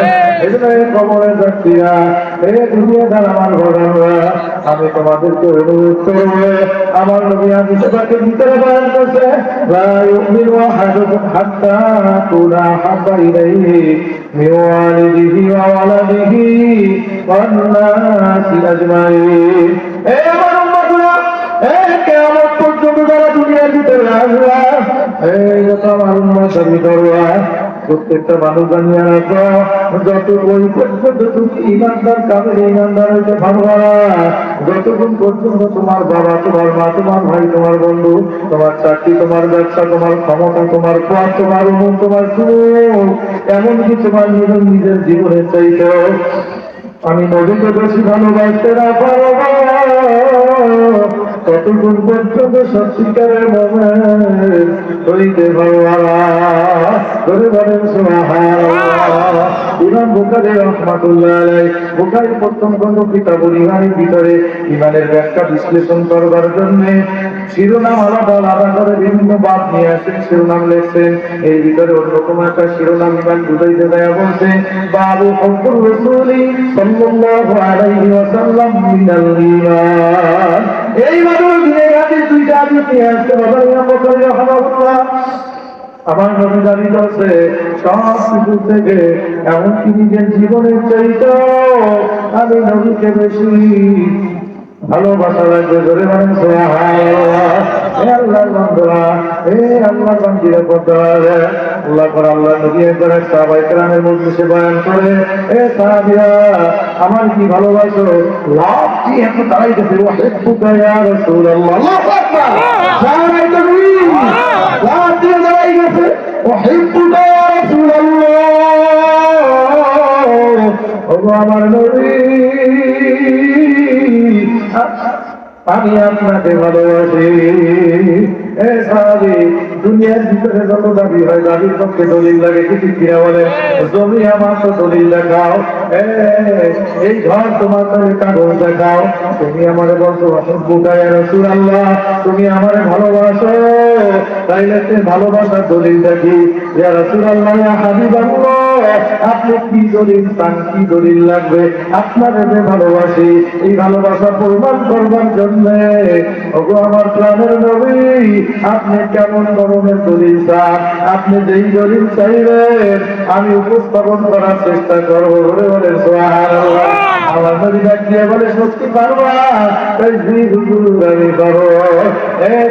Speaker 1: এই জন্য কবরে যাচ্ছিরা, দুনিয়াদার আমার ঘটনা, আমি তোমাদেরকে অনুরোধ করবো, আমার নবী হাদিসে পাকের ভিতরে বয়ান করছে, লা ইউমিনু আহাদুকুম হাত্তা তুনা হাব্বা ইলাইহি মিন ওয়ালিদিহি ওয়া ওয়ালাদিহি ওয়ান নাসি আজমাইন। আমার উম্মতরা, কিয়ামত পর্যন্ত যারা দুনিয়ার ভিতরে আসবে, আমার উম্মতের ভিতরে প্রত্যেকটা মানুষ জানিয়ে রাখো, যত ওই পর্যন্ত তুমি ইমানদার কামের ইমানদার হইতে পারবা না, যতক্ষণ পর্যন্ত তোমার বাবা, তোমার মা, তোমার ভাই, তোমার বন্ধু, তোমার চাকরি, তোমার ব্যবসা, তোমার ক্ষমতা, তোমার পথ, তোমার উন্নয়ন, তোমার সুখ, এমনকি তোমার নিজের জীবনের চাইতে আমি নবীকে বেশি ভালোবাসতে না পারবো, ততক্ষণ পর্যন্ত সত্যিকারের মোমেন হইতে পারবা না। ধরে বলেন সুবহানাল্লাহ। ইমাম বুখারী রাহমাতুল্লাহ আলাইহি, বুখারী প্রথম খণ্ড কিতাবুল ঈমানের ভিতরে ঈমানের ব্যাখ্যা বিশ্লেষণ করবার জন্য শিরোনাম আলাদা আলাদা করে বিভিন্ন বাব নিয়ে আসেন, শিরোনাম লিখছেন। এই ভিতরে অন্যতম একটা শিরোনাম ঈমান বুঝাইতে দেয়া বলছে, বাবু হুব্বুর রাসূলি সাল্লাল্লাহু আলাইহি ওয়াসাল্লাম মিনাল ঈমান। এই মাত্র দুইটা হাদিস নিয়ে আসছে বাবা ইমাম বুখারী রাহমাতুল্লাহ। আমার নবী দাবি করছে সব কিছু থেকে, এমনকি নিজের জীবনের চাইতে আমি নবীকে বেশি ভালোবাসা লাগবে। ধরে বলেন সুবহানাল্লাহ। আল্লাহর বান্দারা, আল্লাহর বান্দিরা পড়তে আল্লাহ করে আল্লাহ নবী একবার সাহাবায়ে কেরামের মজলিসে বয়ান করে, সাহাবীরা আমার কি ভালোবাসো, লাভ কি এত দাঁড়াইতেছে, ওয়াহিব্বুকা ইয়া রাসূলুল্লাহ। আল্লাহু আকবার। সাহাবায়ে তাকবীর, লাভ দিয়ে দাঁড়াই গেছে, ওয়াহিব্বুকা ইয়া রাসূলুল্লাহ। ওগো আমার নবী, আমি আপনাকে ভালোবাসি। দুনিয়ার ভিতরে যত দাবি হয়, দাবির পক্ষে দলিল লাগে, কিছু কিনা বলে জমি আমার তো দলিল দেখাও, এই ঘর তোমার কাছে কাগজ দেখাও, তুমি আমার বলছো ওয়াহিব্বুকা ইয়া রাসূলুল্লাহ, তুমি আমার ভালোবাসো, তাইলে ভালোবাসার দলিল দেখি। ইয়া রাসূলুল্লাহ, ইয়া হাবিবাল্লাহ, আপনি কি দলিল চান, কি দলিল লাগবে? আপনার যে ভালোবাসি, এই ভালোবাসা প্রমাণ করবার জন্য ওগো আমার প্রাণের নবী, আপনি কেমন ধরনের দলিল চান? আপনি যেই দলিল চাইবেন আমি উপস্থাপন করার চেষ্টা করবো। বলে সুবহানাল্লাহ। আমার নবী ডাক দিয়ে বলে সত্যি পারবা? জি হুজুর আমি পারবো।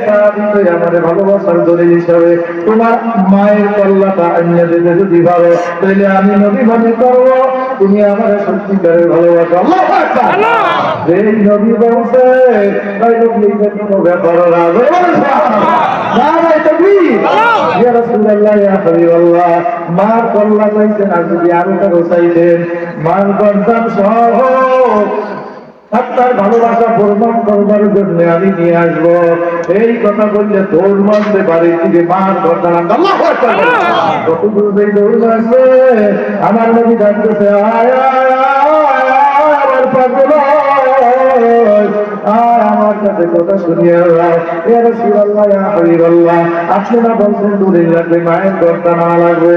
Speaker 1: সাহাবী তো আমাদের ভালোবাসার দলিল হিসাবে তোমার মায়ের কল্লাটা আনিয়ে দিতে যদি পারো তাহলে আমি নবী ভাবি করবো তুমি আমার সত্যিকারের ভালোবাসা। আল্লাহু আকবার। যেই নবী বলছে তাই নবী কোনো ব্যাপার না। মার কল্লা চাইতেন আর যদি আরো কারো চাইতেন মার গর্দান সহ আপনার ভালোবাসা প্রমাণ করবার জন্য আমি নিয়ে আসবো। এই কথা বললে দৌড় মারতে পারে যে মার গর্দান কত দূর দৌড় মারবে। আমার নবী ডাকতেছে আয় আমার পাগল আর আমার কাছে কথা শুনিয়ে আপনি না বলছেন দূরে লাগবে মায়ের গর্দা না লাগবে।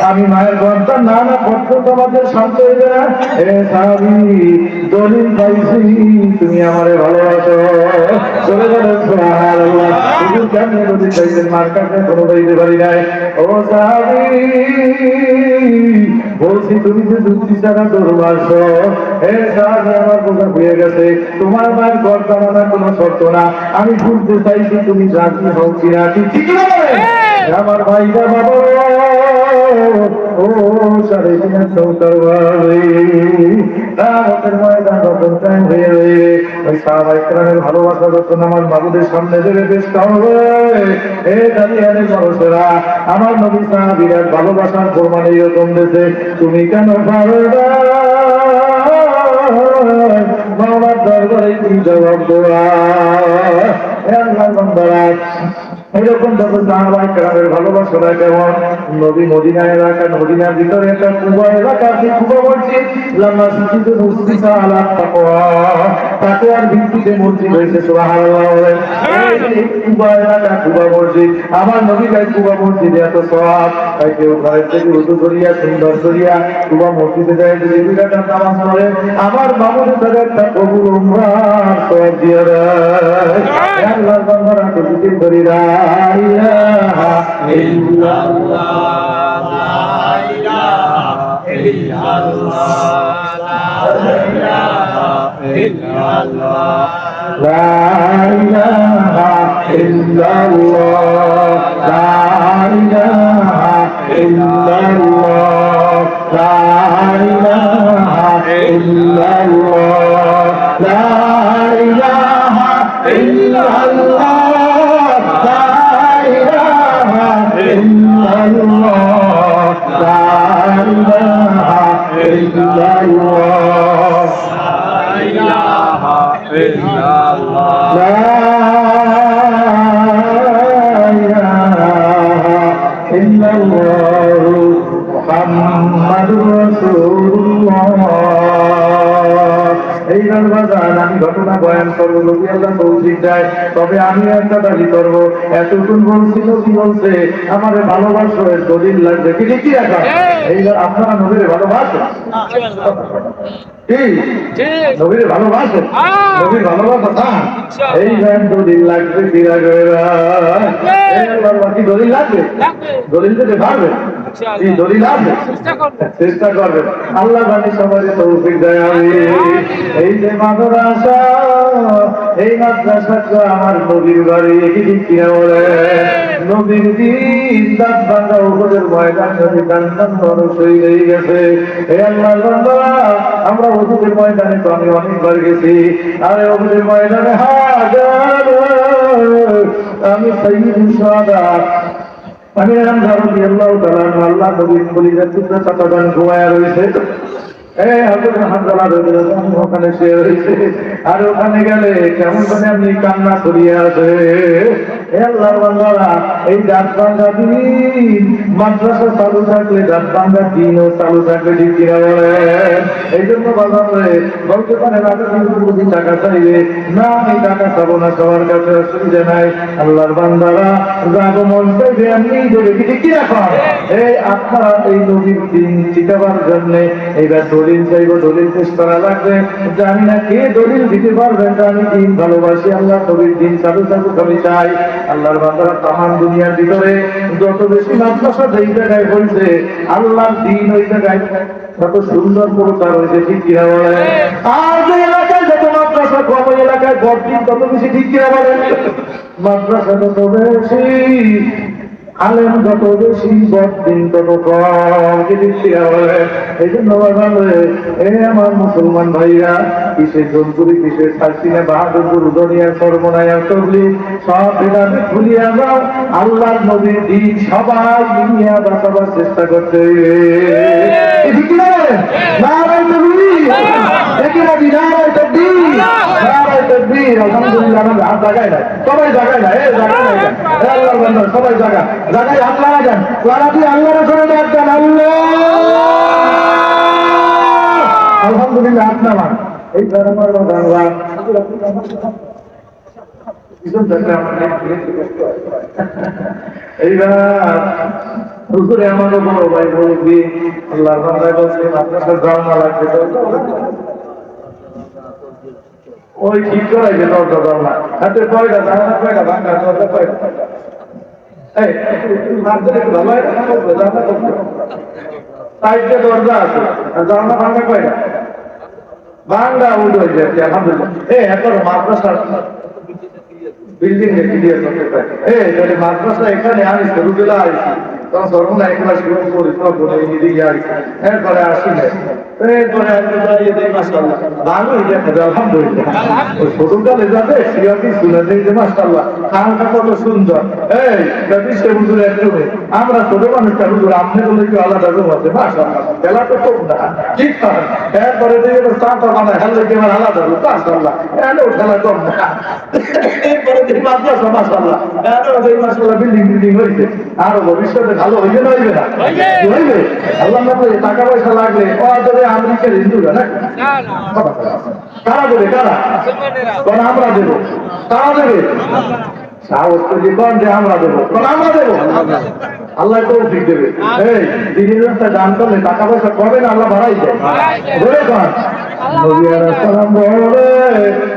Speaker 1: আমি মায়ের গর্দা না না পর্যন্ত আমাদের শান্ত হয়ে না। দলিল পাইছি তুমি আমারে ভালোবাসো। চলে গেলেন সুবহানাল্লাহ। হুজুর কেমনে দলিল পাইছেন? মার কাছে কোনো পাইতে পারি নাই। ও সাহাবী বলছি তুমি যে যুক্তি ছাড়া দৌড়াচ্ছো সাহাবী আমার বোঝা হয়ে গেছে। তোমার মায়ের গর্দা মানা কোনো শর্ত না। আমি শুনতে চাইছি তুমি রাজি হও কিনা। ঠিক নয় আমার ভাইরা বাবা ও সাড়ে তিন সৌতর ভালোবাসা যখন আমার বাবুদের সামনে দেবে চেষ্টা হবে মানুষেরা আমার নবী সাহাবীর ভালোবাসার প্রমাণ এরকম দিয়েছে। তুমি কেন পারো না মামার দরবারে কি জবাব দেওয়া? এরকম যখন সাহাবায়ে কেরামের ভালোবাসাটা কেমন। নবী মদিনা এলাকা মদিনার ভিতরে একটা কুবা এলাকা আছে কুবা মসজিদ মসজিদে মুসলিসা আলা তাকওয়ার ভিত্তিতে মসজিদ হয়েছে। সুবহানাল্লাহ। এই কুবা এলাকা কুবা মসজিদ আমার নবী গায়ে কুবা মসজিদে এত সওয়াব তাই কেউ ঘরের থেকে উঁচু করিয়া সুন্দর করিয়া কুবা মসজিদে যায় যদি দুই রাকাত নামাজ পড়ে আমার মামুনের তাদের একটা কবুল উমরার সওয়াব দিয়ে দেয়। আল্লাহর বান্দারা তো জিকির করি লা ইলাহা ইল্লাল্লাহ লা ইলাহা ইল্লাল্লাহ লা ইলাহা ইল্লাল্লাহ লা ইলাহা ইল্লাল্লাহ লা ইলাহা ইল্লাল্লাহ লা ইলাহা ইল্লাল্লাহ লা ইলাহা ইল্লাল্লাহ আমি ঘটনা বয়ান করবো নবী আল্লাহ তৌফিক দেয় তবে আমি একটা দাবি করবো। এতক্ষণ বলছিল কি বলছে আমারে ভালোবাসো দলিল লাগবে কি কি রাখা এইবার আপনারা নবীর ভালোবাসো কি নবীর ভালোবাসো নবীর ভালোবাসা এই দলিল লাগবে কি লাগবে কি দলিল লাগবে? দলিল দিতে পারবে কি দলিল আছে? চেষ্টা করবে আল্লাহ জানি সবাই তৌফিক দেয়। আমি এই যে মাদ্রাসা এই মাদ্রাসাটা আমার নবীর বাড়ি কি কিনা বলে নবীর দিন দাঁত ভাঙা ওদের ময়দান নদী কান্দান মানুষ হয়ে গেছে। এই আল্লাহর বান্দারা আমরা ওদের ময়দানে তো আমি অনেকবার গেছি। আরে ওদের ময়দানে হাজার আমি সাইয়্যিদুশ শুহাদা আমি রাদিয়াল্লাহু তাআলা আল্লাহ নবীর কলিজার টুকরা চাচাদান ঘুমায়া রয়েছে। ওখানে সে রয়েছে আর ওখানে গেলে কেমন করে আপনি কান্না করিয়ে আসে। এই দাঁত ভাঙ্গা দিন মাদ্রাসা চালু থাকলে দাঁত ভাঙ্গা দিনও চালু থাকলে ঠিক কিনা বলে। এই জন্য বাজারে বলতে পারে যদি টাকা চাইবে না আমি টাকা চাবো না সবার কাছে অসুবিধা নাই। আল্লাহর বান্দারা যাবো মন চাইবে আপনি দেবে ঠিক কিনা কর। এই আপনারা এই নদীর দিন শিখাবার জন্য এইবার দলিল চাইব দলিল পেশ করা লাগবে। জানি না কে দলিল দিতে পারবেন। আমি দিন ভালোবাসি আল্লাহ নবীর দিন চালু থাকুক আমি চাই। আল্লাহর বান্দারা তামাম দুনিয়ার ভিতরে যত বেশি মাদ্রাসা যেই জায়গায় হয়েছে আল্লাহর দ্বীন ওই জায়গায় তত সুন্দর প্রচার হয়েছে, ঠিক কিনা বলেন? আর যে এলাকায় যত মাদ্রাসা কম ওই এলাকায় বড়দিন তত বেশি, ঠিক কিনা বলেন? মাদ্রাসা তত বেশি, আলেম যত বেশি, বড়দিন তত কম, ঠিক কিনা বলেন? এই জন্য আমার মুসলমান ভাইরা, কিসের জনপুরি, কিসের সার্সিনে বাহাদুর দুনিয়ার সর্বনায়া তবলি সব বেদাতে ভুলিয়া যাও, আল্লাহর নবীর দিন সবাই নিয়ে বাঁচাবার চেষ্টা করতে। ঠিক কিনা বলেন? নারায়ে তাকবীর, একই নারায়ে তাকবীর, নারায়ে তাকবীর। আলহামদুলিল্লাহ, আমাদের হাত জায়গায় নাই, সবাই জায়গায় নাই, জায়গায় নাই, আল্লাহর বান্দা সবাই জায়গায় জায়গায় হাত লাগা যান, লাগাতি আল্লাহর রাসূলের ডাক দেন, আল্লাহ। আলহামদুলিল্লাহ, হাত নামান। এই ধর্মের বাংলা এইবার হুজুরে আমাকে বড় ভাই বলবি আল্লাহর বান্দায় বলছে মাদ্রাসার জানা লাগবে, ওই ঠিক করাইবে দরজা জানা হাতে কয়টা জানা, কয়টা ভাঙা দরজা, কয়টা এই মাদ্রাসা ভালো জানা সাইডে দরজা আছে আর জানা ভাঙা কয়টা ভাঙা উঠে যাচ্ছে। আলহামদুলিল্লাহ, এখন মাদ্রাসার বিল্ডিং এ ক্লিয়ার করতে পারে, মাদ্রাসা এখানে আনিস রুবেলা আইসি তখন সর্বনা এক মাস করি তখন এদিকে আইসি, এরপরে আসিলে এরপরে মাশাআল্লাহ ভালোই দেখা যায়। আলহামদুলিল্লাহ, ছোটকালে যাবে সিয়াতি শুনে যে মাশাআল্লাহ খানটা কত সুন্দর, এই যদি সে হুজুর একটু আমরা ছোট মানুষটা হুজুর আপনি বলে একটু আলাদা রুম আছে, মাশাআল্লাহ খেলা তো খুব না, ঠিক থাকে। এরপরে দিয়ে চাপা বানায় হেলে কেমন আলাদা রুম, মাশাআল্লাহ এলেও খেলা কম না। এরপরে মাদ্রাসা মাশাআল্লাহ মাশাআল্লাহ বিল্ডিং হয়েছে, আরো ভবিষ্যতে ভালো হইবে না হইবে না হইবে। আল্লাহ টাকা পয়সা লাগলে অদরে আমেরিকার হিন্দুরা না কারা দেবে, কারা আমরা দেবো, কারা দেবে সাহস যদি কন যে আমরা দেবো, আমরা দেবো, আল্লাহ তৌফিক দেবে। এই দিনের রাস্তায় দান করলে টাকা পয়সা কবে না আল্লাহ বাড়াই দেয়, বলে কন নবী আলাইহিস সালাম বলে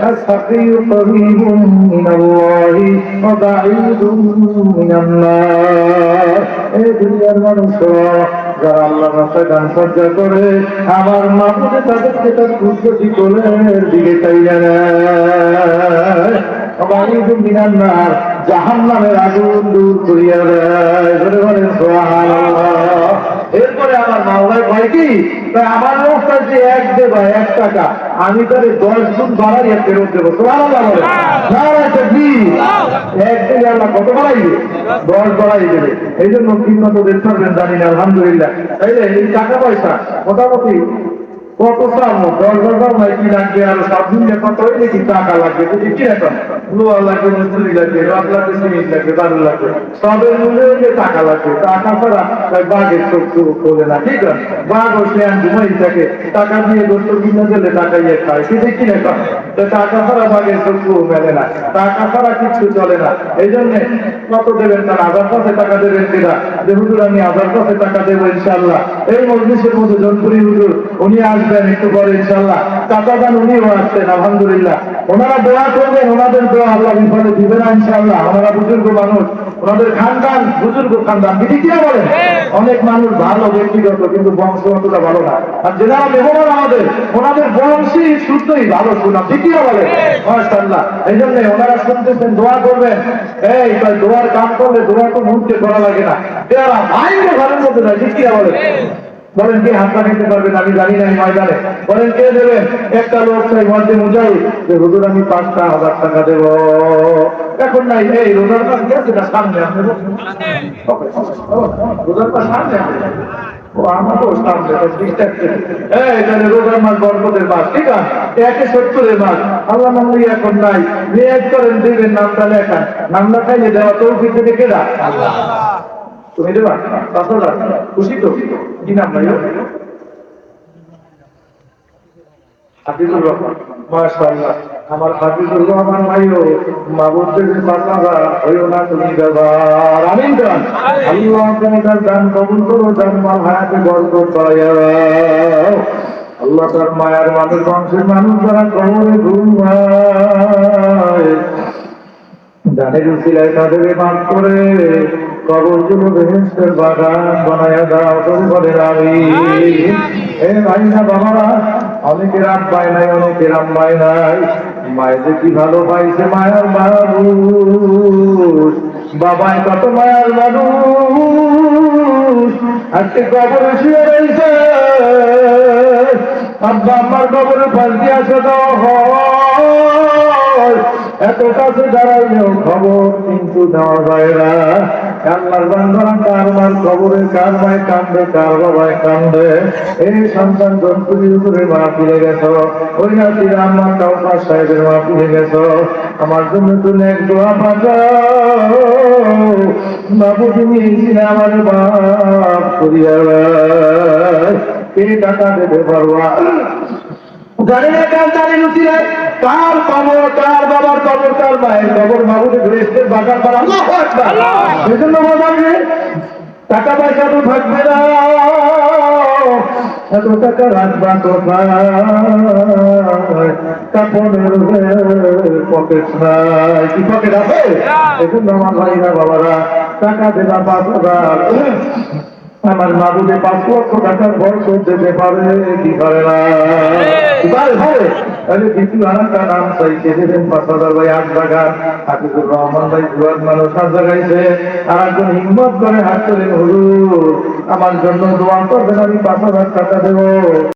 Speaker 1: আস-সাকিয়ু করিবুম মিনাল্লাহি ওয়া বাঈদুম মিনান নার। এই দুনিয়ার মানুষ যারা আল্লাহর রাস্তায় দান সজ্জা করে আমার মাবুদ তাদেরকে তার কুদরতি কোলের দিকে চাইয়া নেয়, বাঈদুম মিনান নার জাহান্নামের আগুন দূর করিয়া দেয়, বলে বলেন সুবহানাল্লাহ। এরপরে আমার মাওলায় ভয় কি, আমার অবস্থা যে এক দেবা 1 টাকা আমি তারে 10 গুণ বাড়াইয়া ফেরত দেবো, সুবহানাল্লাহ বলে নারায়ে তাকবীর। এক দিলে আল্লাহ কত বাড়াইবে, 10 বাড়াই দেবে। এই জন্য কি মতো দেখতে জানি না, আলহামদুলিল্লাহ। তাইলে এই টাকা পয়সা মোটামুটি কত সামো 10,000 নাই কি লাগবে, আর সব দিনে কত হইলে কি টাকা লাগবে, যদি কি এখন লোহা লাগবে, মজুরি লাগবে, রড লাগবে, সিমেন্ট লাগবে, বালু লাগবে, সবের মূল্যে হইলে টাকা লাগবে। টাকা ছাড়া বাঘের চোখ খোলে না, ঠিক আছে? বাঘ ও সে ঘুমাই থাকে, টাকা দিয়ে গোস্ত কিনে দিলে টাকা ইয়ে খায়, সেটা কি না? টাকা ছাড়া বাঘের চোখ মেলে না, টাকা ছাড়া কিছু চলে না। এই জন্য কত দেবেন, তার 1000 কাছে টাকা দেবেন কিনা, যে হুজুর আমি 1000 কাছে টাকা দেবো ইনশাআল্লাহ। এই মজলিসের মধ্যে জনপুরি হুজুর উনি আসবেন একটু পরে ইনশাআল্লাহ, চাচা যান উনিও আসছেন, আলহামদুলিল্লাহ। ওনারা দোয়া করবেন, ওনাদের দোয়া আল্লাহ বিফলে দিবে না ইনশাআল্লাহ। ওনারা বুজুর্গ মানুষ, ওনাদের খানদান বুজুর্গ খানদান, বিধি কিনা বলেন? অনেক মানুষ ভালো ব্যক্তিগত, কিন্তু বংশ অতটা ভালো না। আর যারা মেহমান আমাদের, ওনাদের বংশী শুদ্ধই ভালো শোনা, ঠিক কিনা বলেন? মাশাআল্লাহ। এই জন্য ওনারা শুনতেছেন, দোয়া করবেন। এই দোয়ার কাম করলে দোয়া তো মুহূর্তে করা লাগে না, এরা ভাইকে ঘরের মধ্যে যায়, ঠিক কিনা বলেন? বলেন কে হাত পাঠাইতে পারবেন, আমি জানি না ময়দানে, বলেন কে দেবেন? একটা লোক চাই মধ্যে মুজাই যে হুজুর আমি 5,000 টাকা দেব, এখন নাই। এই রোজার মাস গেছে না সামনে, আপনি রোজার মাস সামনে, ও আমারও সামনে, রোজার মাস বরকতের মাস, ঠিক আছে? 170 মাস, আল্লাহ নাম এখন নাই, নিয়ত করেন দিবেন, নামটা লেখান, নাম না খাইলে দেওয়া তৌফিক থেকে কেডা? আল্লাহ। তুমি দেবা তাছাড়া খুশি তো? কি নাম ভাই? হাফিজুর রহমান। মাশাআল্লাহ, আমার হাফিজুর রহমান ভাইও মাবুদের পাশাবা হইও না তুমি দেবার, আমিন জান। আল্লাহ তোমাদের দান কবুল করো, দান মাল হায়াতে বরকত বাড়াইয়া দাও। আল্লাহ তার মায়ার মানুষ, বংশের মানুষ যারা কবরে ঘুমায় গানের উচিলায় তাদেরকে মাফ করে কবরগুলো বেহেশতের বাগান বানায়া দাও তুমি বলে আমি এ ভাই না বাবারা অনেকের আব্বাই নাই অনেকের আম্মাই নাই মায়েদের কি ভালো পাইছে মায়ার মানুষ বাবায় কত মায়ার মানুষ আজকে কবরে শুয়ে রয়েছে আব্বা আমার কবরে পাল্টি আসে তো এত কাছে দাঁড়াইলেও খবর কিন্তু দেওয়া যায় না আল্লাহর বান্দারা কার মার খবরে কার মায় কান্দে কার বাবায় কান্দে এই সন্তান জন্তুরির উপরে মা ফিরে গেছ ওই রাত্রির আমার কাউকার সাহেবের মা ফিরে গেছ আমার জন্য তুমি এক দোয়া পাঠাও বাবু তুমি আমার বাপ করিয়া কে টাকা দেবে পারবা জানি না কার জানি ছিল কার কবর কার বাবার কবর কার মায়ের কবর মাহবুবের বেহেশতের বাগান করা আল্লাহু আকবার সেজন্য বলবে টাকা পয়সা তো থাকবে না এত টাকা রাখবা কোথায় কাপড়ের পকেট নাই কি পকেট আছে এজন্য আমার ভাইরা বাবারা টাকা দেবা 5,000 আমার মাহবুবে 5 লক্ষ টাকার বরকত দিতে পারে কি পারে না দ্বিতীয় আরেকটা নাম চাইছে দেবেন 5,000 ভাই 8 বাগান হাফিজুর রহমান ভাই জুয়ার মানুষ হাত জাগাইছে আর একজন হিম্মত করে হাত তোলেন হুজুর আমার জন্য দোয়া করবেন আমি 5,000 টাকা দেবো